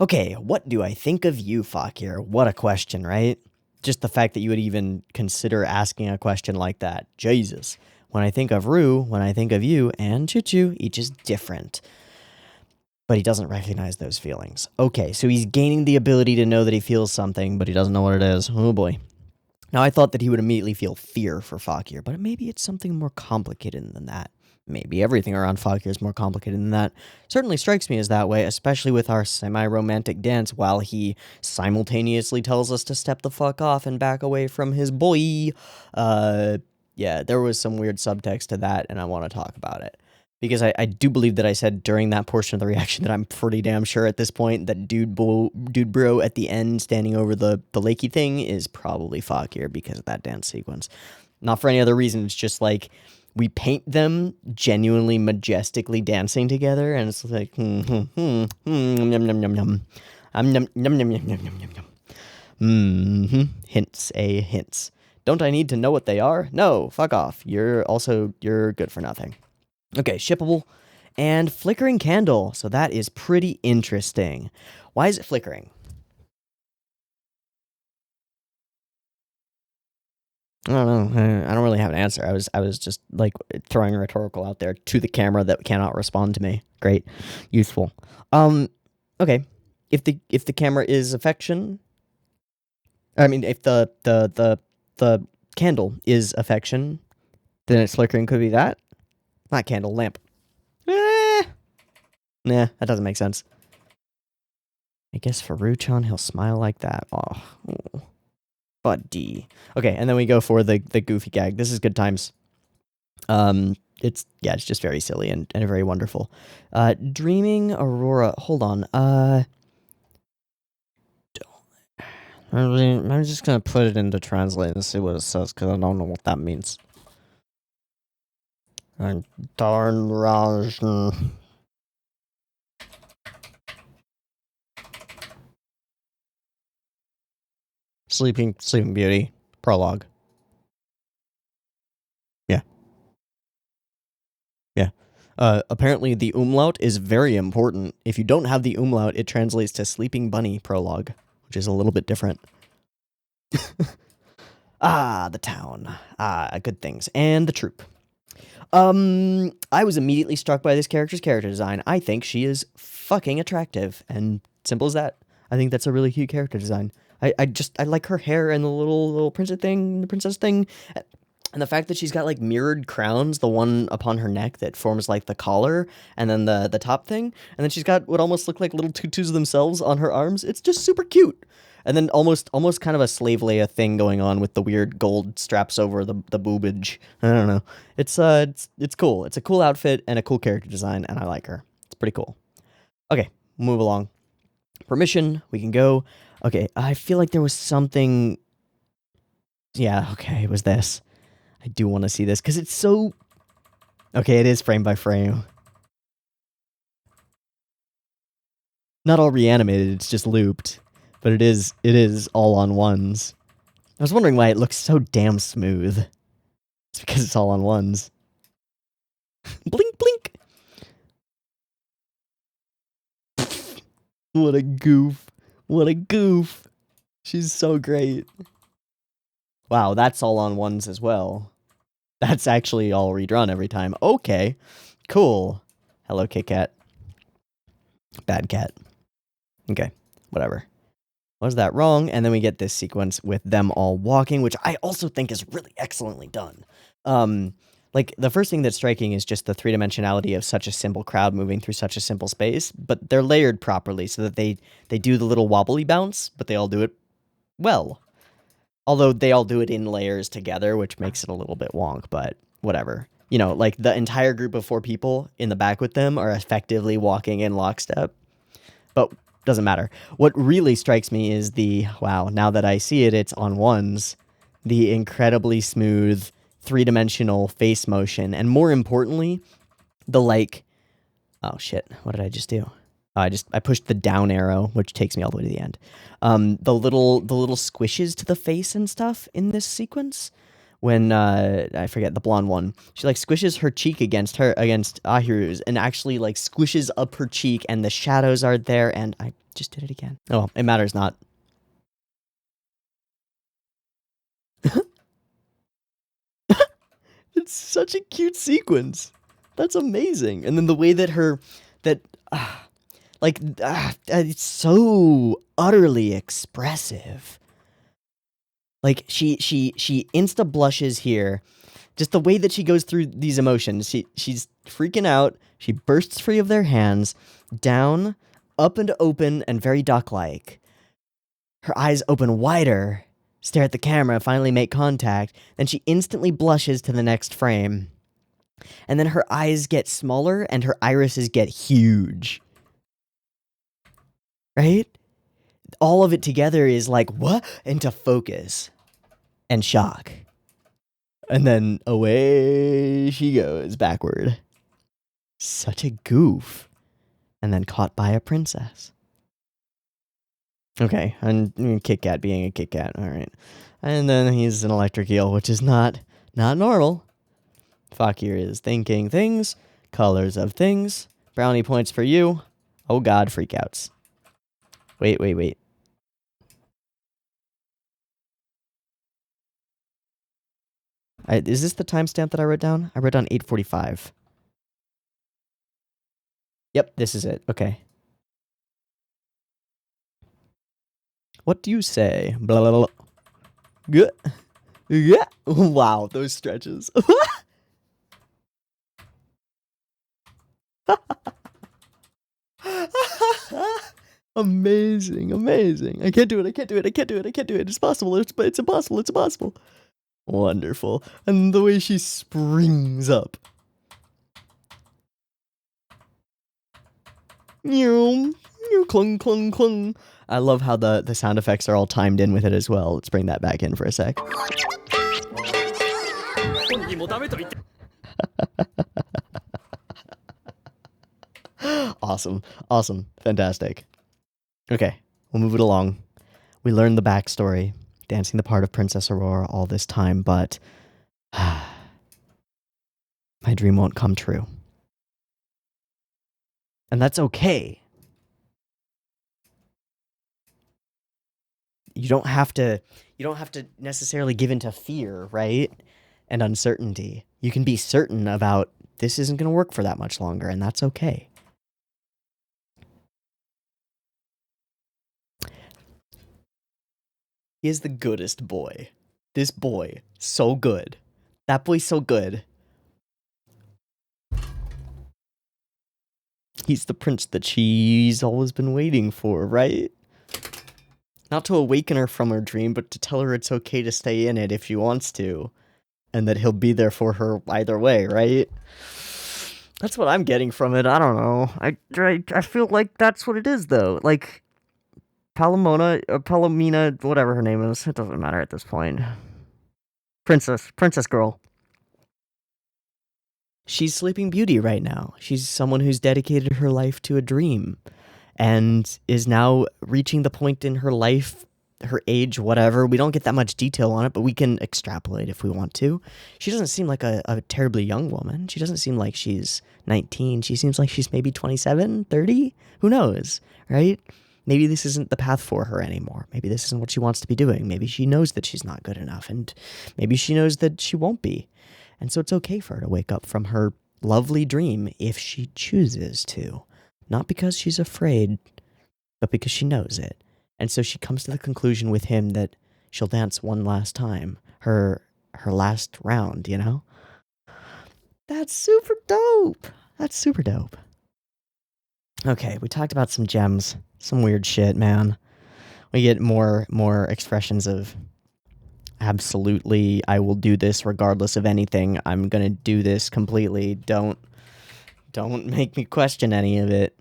Speaker 1: Okay, what do I think of you, Fakir? What a question, right? Just the fact that you would even consider asking a question like that. Jesus. When I think of Ru, when I think of you, and Choo-Choo, each is different. But he doesn't recognize those feelings. Okay, so he's gaining the ability to know that he feels something, but he doesn't know what it is. Oh boy. Now, I thought that he would immediately feel fear for Fakir, but maybe it's something more complicated than that. Maybe everything around Fakir is more complicated than that. Certainly strikes me as that way, especially with our semi-romantic dance while he simultaneously tells us to step the fuck off and back away from his boy. Yeah, there was some weird subtext to that, and I want to talk about it. Because I do believe that I said during that portion of the reaction that I'm pretty damn sure at this point that dude bro at the end standing over the lakey thing is probably Fakir because of that dance sequence. Not for any other reason, it's just like we paint them genuinely majestically dancing together and it's like yum yum yum yum. Yum yum yum yum yum yum yum. Hints, hints. Don't I need to know what they are? No, fuck off. You're good for nothing. Okay, shippable and flickering candle. So that is pretty interesting. Why is it flickering? I don't know. I don't really have an answer. I was just like throwing a rhetorical out there to the camera that cannot respond to me. Great, useful. Okay. If the camera is affection, I mean, if the candle is affection, then it's flickering. Could be that. Not candle, lamp. Nah, that doesn't make sense. I guess for Ruchan, he'll smile like that. Oh, buddy. Okay, and then we go for the goofy gag. This is good times. It's just very silly and very wonderful. Dreaming Aurora. Hold on. I'm just gonna put it into translate and see what it says because I don't know what that means. Darn Rajan. Sleeping Beauty prologue. Yeah. Yeah. Apparently the umlaut is very important. If you don't have the umlaut, it translates to Sleeping Bunny prologue, which is a little bit different. The town. Good things. And the troop. I was immediately struck by this character's character design. I think she is fucking attractive, and simple as that. I think that's a really cute character design. I like her hair and the little princess thing, and the fact that she's got like mirrored crowns, the one upon her neck that forms like the collar, and then the top thing, and then she's got what almost look like little tutus themselves on her arms. It's just super cute. And then almost kind of a slave Leia thing going on with the weird gold straps over the boobage. I don't know. It's cool. It's a cool outfit and a cool character design, and I like her. It's pretty cool. Okay, move along. Permission, we can go. Okay, I feel like there was something. Yeah, okay, it was this. I do want to see this because it's so. Okay, it is frame by frame. Not all reanimated, it's just looped. But it is all on ones. I was wondering why it looks so damn smooth. It's because it's all on ones. Blink, blink! What a goof. What a goof. She's so great. Wow, that's all on ones as well. That's actually all redrawn every time. Okay, cool. Hello, Kit Kat. Bad cat. Okay, whatever. Was that wrong? And then we get this sequence with them all walking, which I also think is really excellently done. Like, the first thing that's striking is just the three-dimensionality of such a simple crowd moving through such a simple space, but they're layered properly so that they do the little wobbly bounce, but they all do it well. Although they all do it in layers together, which makes it a little bit wonk, but whatever. You know, like, the entire group of 4 people in the back with them are effectively walking in lockstep. But doesn't matter. What really strikes me is wow, now that I see it, it's on ones, the incredibly smooth, three-dimensional face motion, and more importantly, the oh shit, what did I just do? I pushed the down arrow, which takes me all the way to the end. The little squishes to the face and stuff in this sequence, when I forget the blonde one, she like squishes her cheek against Ahiru's and actually like squishes up her cheek, and the shadows are there, and I just did it again. Oh well, it matters not. It's such a cute sequence. That's amazing. And then the way that it's so utterly expressive. Like, she insta blushes here. Just the way that she goes through these emotions. She's freaking out. She bursts free of their hands, down, up and open, and very duck-like. Her eyes open wider, stare at the camera, finally make contact, then she instantly blushes to the next frame. And then her eyes get smaller, and her irises get huge. Right? All of it together is like, what? Into focus. And shock. And then away she goes, backward. Such a goof. And then caught by a princess. Okay, and Kit Kat being a Kit Kat, alright. And then he's an electric eel, which is not normal. Fakir is thinking things, colors of things, brownie points for you. Oh god, freakouts. Wait. Is this the timestamp that I wrote down? I wrote down 8:45. Yep, this is it. Okay. What do you say? Blah, blah, blah. Good. Yeah. Wow, those stretches. Amazing. I can't do it. It's possible. It's impossible. Wonderful. And the way she springs up. Clung, clung, clung. I love how the sound effects are all timed in with it as well. Let's bring that back in for a sec. Awesome. Fantastic. Okay, we'll move it along. We learn the backstory. dancing the part of Princess Aurora all this time, but my dream won't come true. And that's okay. You don't have to necessarily give into fear, right? And uncertainty. You can be certain about this isn't going to work for that much longer, and that's okay. He is the goodest boy. This boy, so good. That boy's so good. He's the prince that she's always been waiting for, right? Not to awaken her from her dream, but to tell her it's okay to stay in it if she wants to. And that he'll be there for her either way, right? That's what I'm getting from it. I don't know. I feel like that's what it is, though. Like, Palomina, whatever her name is. It doesn't matter at this point. Princess girl. She's Sleeping Beauty right now. She's someone who's dedicated her life to a dream and is now reaching the point in her life, her age, whatever. We don't get that much detail on it, but we can extrapolate if we want to. She doesn't seem like a terribly young woman. She doesn't seem like she's 19. She seems like she's maybe 27, 30. Who knows, right? Maybe this isn't the path for her anymore. Maybe this isn't what she wants to be doing. Maybe she knows that she's not good enough, and maybe she knows that she won't be. And so it's okay for her to wake up from her lovely dream if she chooses to. Not because she's afraid, but because she knows it. And so she comes to the conclusion with him that she'll dance one last time. Her last round, you know? That's super dope. That's super dope. Okay, we talked about some gems. Some weird shit, man. We get more expressions of absolutely, I will do this regardless of anything. I'm gonna do this completely. Don't make me question any of it.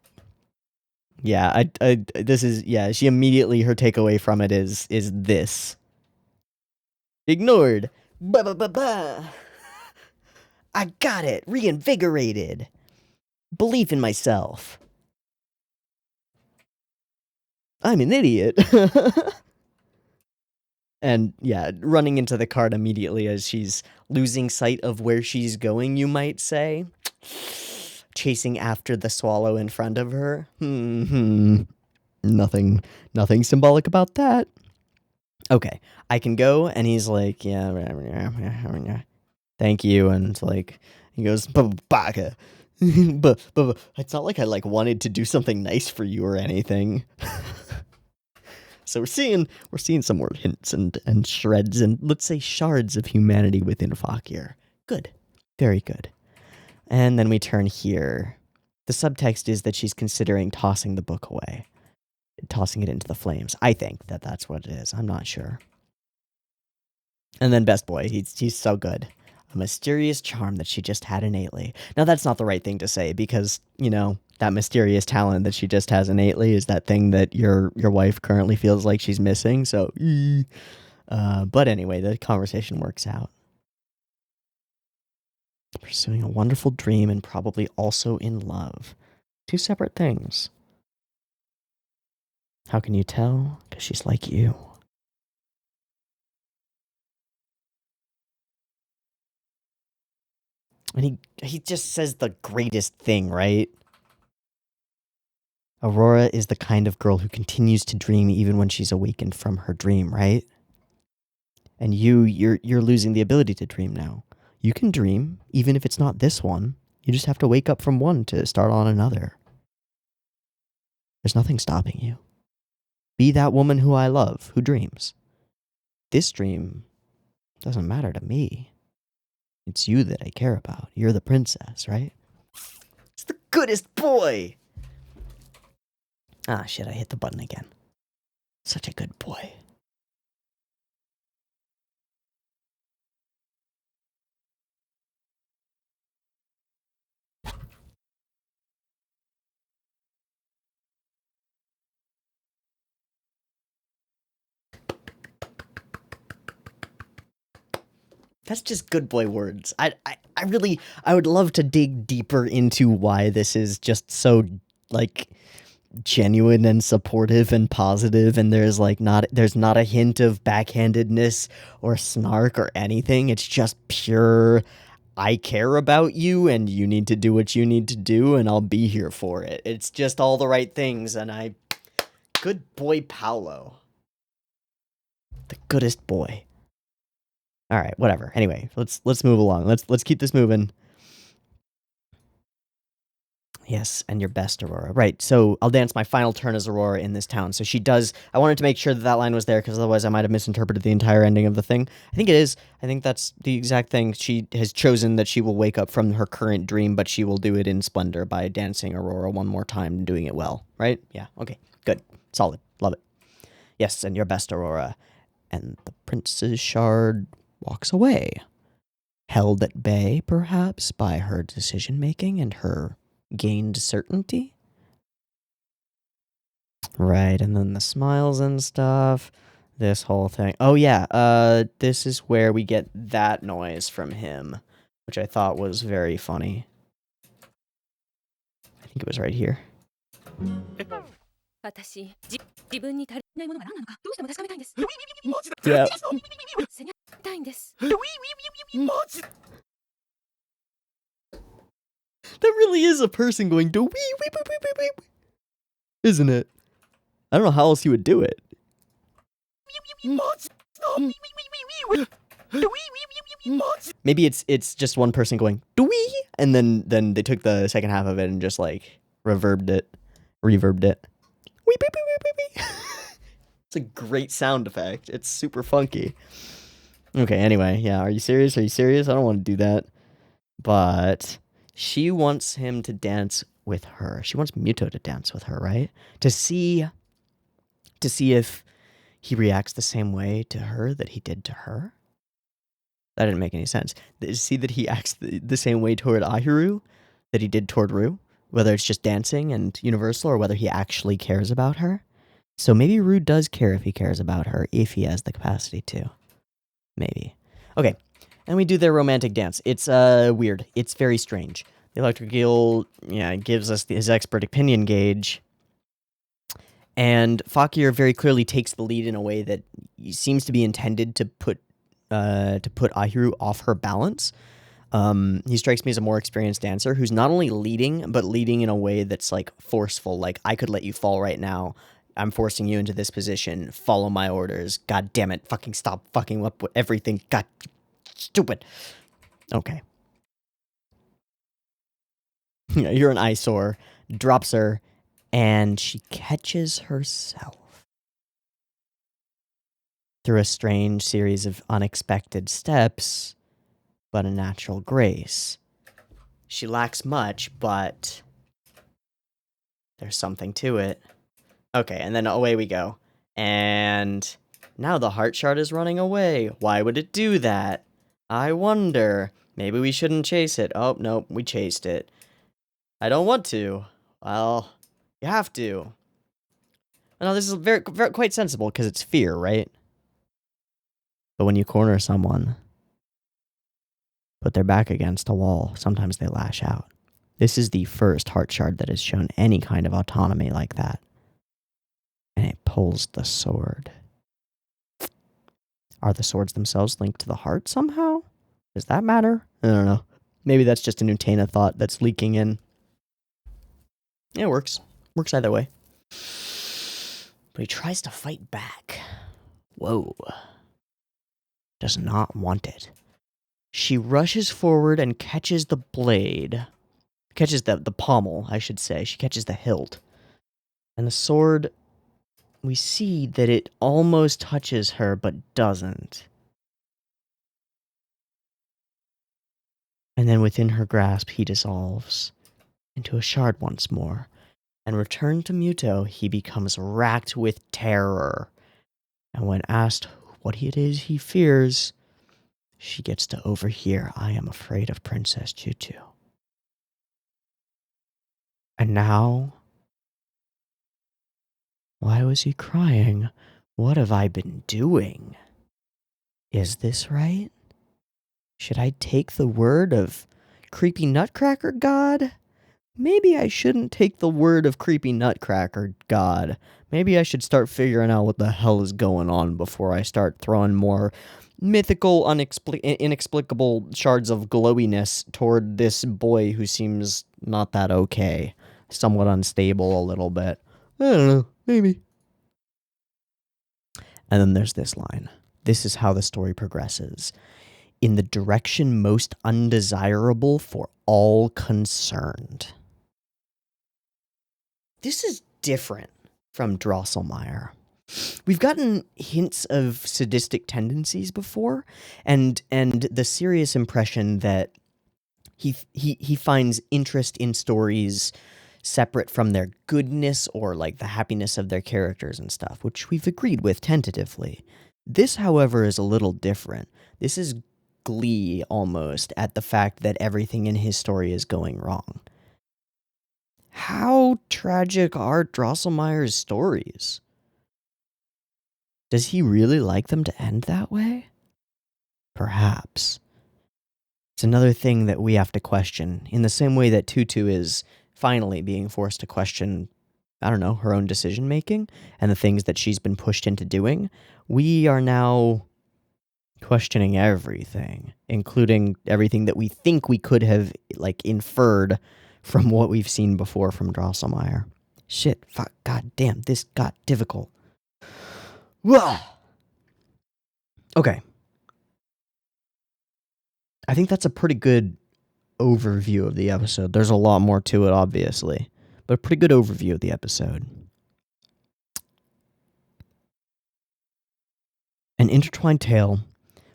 Speaker 1: Yeah, this is, yeah, she immediately, her takeaway from it is this. Ignored. Ba. I got it. Reinvigorated. Belief in myself. I'm an idiot. And yeah, running into the cart immediately as she's losing sight of where she's going, you might say. Chasing after the swallow in front of her. Nothing symbolic about that. Okay, I can go, and he's like, yeah, thank you, and like, he goes, baka. It's not like I like wanted to do something nice for you or anything. So we're seeing some more hints and shreds and, let's say, shards of humanity within Fakir. Good. Very good. And then we turn here. The subtext is that she's considering tossing the book away. Tossing it into the flames. I think that that's what it is. I'm not sure. And then Best Boy. He's so good. A mysterious charm that she just had innately. Now, that's not the right thing to say because, you know, that mysterious talent that she just has innately is that thing that your wife currently feels like she's missing. So, but anyway, the conversation works out. Pursuing a wonderful dream and probably also in love. Two separate things. How can you tell? Because she's like you. And he just says the greatest thing, right? Aurora is the kind of girl who continues to dream even when she's awakened from her dream, right? And you're losing the ability to dream now. You can dream, even if it's not this one. You just have to wake up from one to start on another. There's nothing stopping you. Be that woman who I love, who dreams. This dream doesn't matter to me. It's you that I care about. You're the princess, right? It's the goodest boy! Ah, shit, I hit the button again. Such a good boy. That's just good boy words. I would love to dig deeper into why this is just so, like, genuine and supportive and positive, and there's not a hint of backhandedness or snark or anything. It's just pure, I care about you and you need to do what you need to do and I'll be here for it. It's just all the right things, and good boy Paolo. The goodest boy. All right, whatever. Anyway, let's move along. Let's keep this moving. Yes, and your best, Aurora. Right, so I'll dance my final turn as Aurora in this town. So she does... I wanted to make sure that line was there, because otherwise I might have misinterpreted the entire ending of the thing. I think it is. I think that's the exact thing. She has chosen that she will wake up from her current dream, but she will do it in splendor by dancing Aurora one more time and doing it well. Right? Yeah, okay. Good. Solid. Love it. Yes, and your best, Aurora. And the prince's shard walks away. Held at bay, perhaps, by her decision-making and her... gained certainty? Right, and then the smiles and stuff. This whole thing. Oh yeah, this is where we get that noise from him, which I thought was very funny. I think it was right here. Yeah. That really is a person going to wee wee wee wee wee wee, isn't it? I don't know how else you would do it. Maybe it's just one person going dwee, and then they took the second half of it and just like reverbed it. Wee wee wee wee wee. It's a great sound effect. It's super funky. Okay, anyway, yeah, are you serious? Are you serious? I don't want to do that. But she wants him to dance with her. She wants Muto to dance with her, right? To see if he reacts the same way to her that he did to her. That didn't make any sense. To see that he acts the same way toward Ahiru that he did toward Rue, whether it's just dancing and universal or whether he actually cares about her. So maybe Rue does care if he cares about her, if he has the capacity to. Maybe. Okay, and we do their romantic dance. It's weird. It's very strange. The Electric Eel, gives us his expert opinion gauge. And Fakir very clearly takes the lead in a way that seems to be intended to put Ahiru off her balance. He strikes me as a more experienced dancer who's not only leading, but leading in a way that's like forceful. Like, I could let you fall right now. I'm forcing you into this position. Follow my orders. God damn it. Fucking stop fucking up with everything. God, stupid. Okay. You're an eyesore. Drops her, and she catches herself. Through a strange series of unexpected steps, but a natural grace. She lacks much, but there's something to it. Okay, and then away we go. And now the heart shard is running away. Why would it do that? I wonder. Maybe we shouldn't chase it. Oh, no, we chased it. I don't want to. Well, you have to. No, this is very quite sensible because it's fear, right? But when you corner someone, put their back against a wall, sometimes they lash out. This is the first heart shard that has shown any kind of autonomy like that. And it pulls the sword. Are the swords themselves linked to the heart somehow? Does that matter? I don't know. Maybe that's just an Utena thought that's leaking in. Yeah, it works. Works either way. But he tries to fight back. Whoa. Does not want it. She rushes forward and catches the blade. Catches the pommel, I should say. She catches the hilt. And the sword, we see that it almost touches her, but doesn't. And then within her grasp, he dissolves into a shard once more. And returned to Muto, he becomes racked with terror. And when asked what it is he fears, she gets to overhear, "I am afraid of Princess Tutu." And now, why was he crying? What have I been doing? Is this right? Should I take the word of creepy nutcracker god? maybe I shouldn't take the word of creepy nutcracker god. Maybe I should start figuring out what the hell is going on before I start throwing more mythical, inexplicable shards of glowiness toward this boy who seems not that okay. Somewhat unstable a little bit. I don't know, maybe. And then there's this line. This is how the story progresses. In the direction most undesirable for all concerned. This is different from Drosselmeyer. We've gotten hints of sadistic tendencies before, and the serious impression that he finds interest in stories separate from their goodness or like the happiness of their characters and stuff, which we've agreed with tentatively. This, however, is a little different. This is glee almost at the fact that everything in his story is going wrong. How tragic are Drosselmeyer's stories? Does he really like them to end that way? Perhaps. It's another thing that we have to question, in the same way that Tutu is finally being forced to question, I don't know, her own decision-making and the things that she's been pushed into doing. We are now questioning everything, including everything that we think we could have, like, inferred from what we've seen before from Drosselmeyer. Shit, fuck, god damn, this got difficult. Okay. I think that's a pretty good overview of the episode. There's a lot more to it, obviously, but a pretty good overview of the episode. An intertwined tale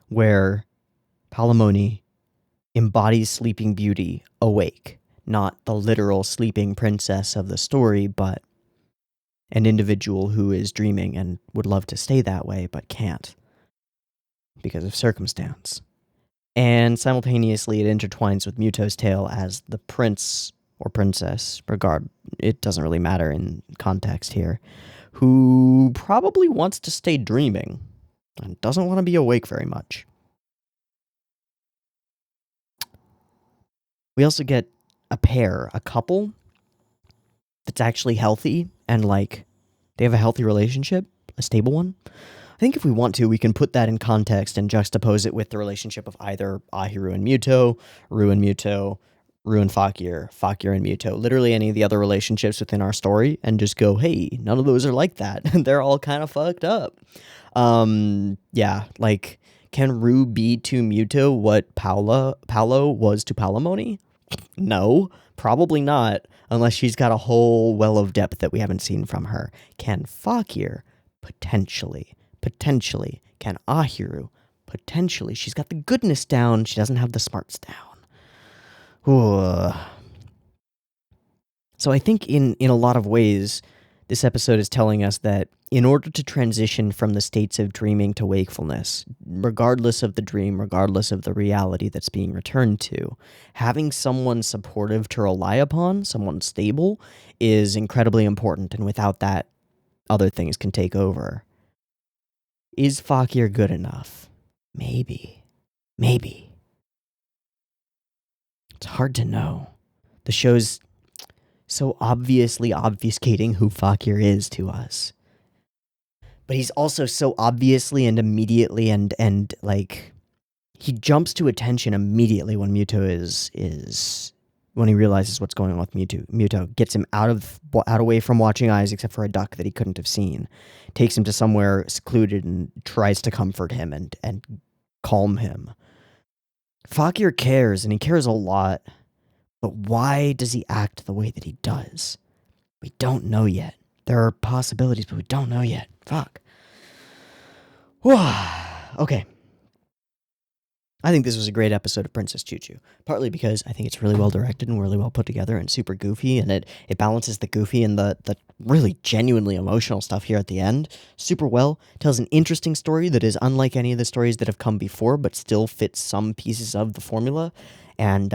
Speaker 1: where Palamoni embodies Sleeping Beauty awake, not the literal sleeping princess of the story, but an individual who is dreaming and would love to stay that way, but can't because of circumstance. And simultaneously, it intertwines with Muto's tale as the prince or princess, it doesn't really matter in context here, who probably wants to stay dreaming and doesn't want to be awake very much. We also get a couple that's actually healthy and like they have a healthy relationship, a stable one. I think if we want to, we can put that in context and juxtapose it with the relationship of either Ahiru and Muto, Ru and Muto, Ru and Fakir, Fakir and Muto, literally any of the other relationships within our story, and just go, hey, none of those are like that. They're all kind of fucked up. Yeah, like, can Ru be to Muto what Paolo was to Palamoni? No, probably not, unless she's got a whole well of depth that we haven't seen from her. Can Fakir? Potentially. Can Ahiru? Potentially. She's got the goodness down, she doesn't have the smarts down. Ooh. So I think in a lot of ways, this episode is telling us that in order to transition from the states of dreaming to wakefulness, regardless of the dream, regardless of the reality that's being returned to, having someone supportive to rely upon, someone stable, is incredibly important, and without that, other things can take over. Is Fakir good enough? Maybe. It's hard to know. The show's so obviously obfuscating who Fakir is to us. But he's also so obviously and immediately and like he jumps to attention immediately when Muto is when he realizes what's going on with Muto. Muto gets him out away from watching eyes except for a duck that he couldn't have seen. Takes him to somewhere secluded and tries to comfort him and calm him. Fakir cares, and he cares a lot. But why does he act the way that he does? We don't know yet. There are possibilities, but we don't know yet. Fuck. Okay. I think this was a great episode of Princess Choo-Choo. Partly because I think it's really well directed and really well put together and super goofy, and it balances the goofy and the really genuinely emotional stuff here at the end super well. Tells an interesting story that is unlike any of the stories that have come before, but still fits some pieces of the formula, and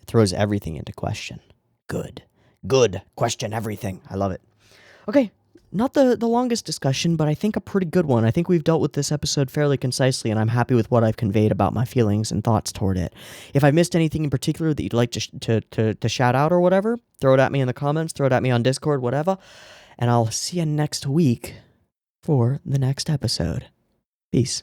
Speaker 1: throws everything into question. Good. Question everything. I love it. Okay, not the longest discussion, but I think a pretty good one. I think we've dealt with this episode fairly concisely, and I'm happy with what I've conveyed about my feelings and thoughts toward it. If I missed anything in particular that you'd like to shout out or whatever, throw it at me in the comments, throw it at me on Discord, whatever, and I'll see you next week for the next episode. Peace.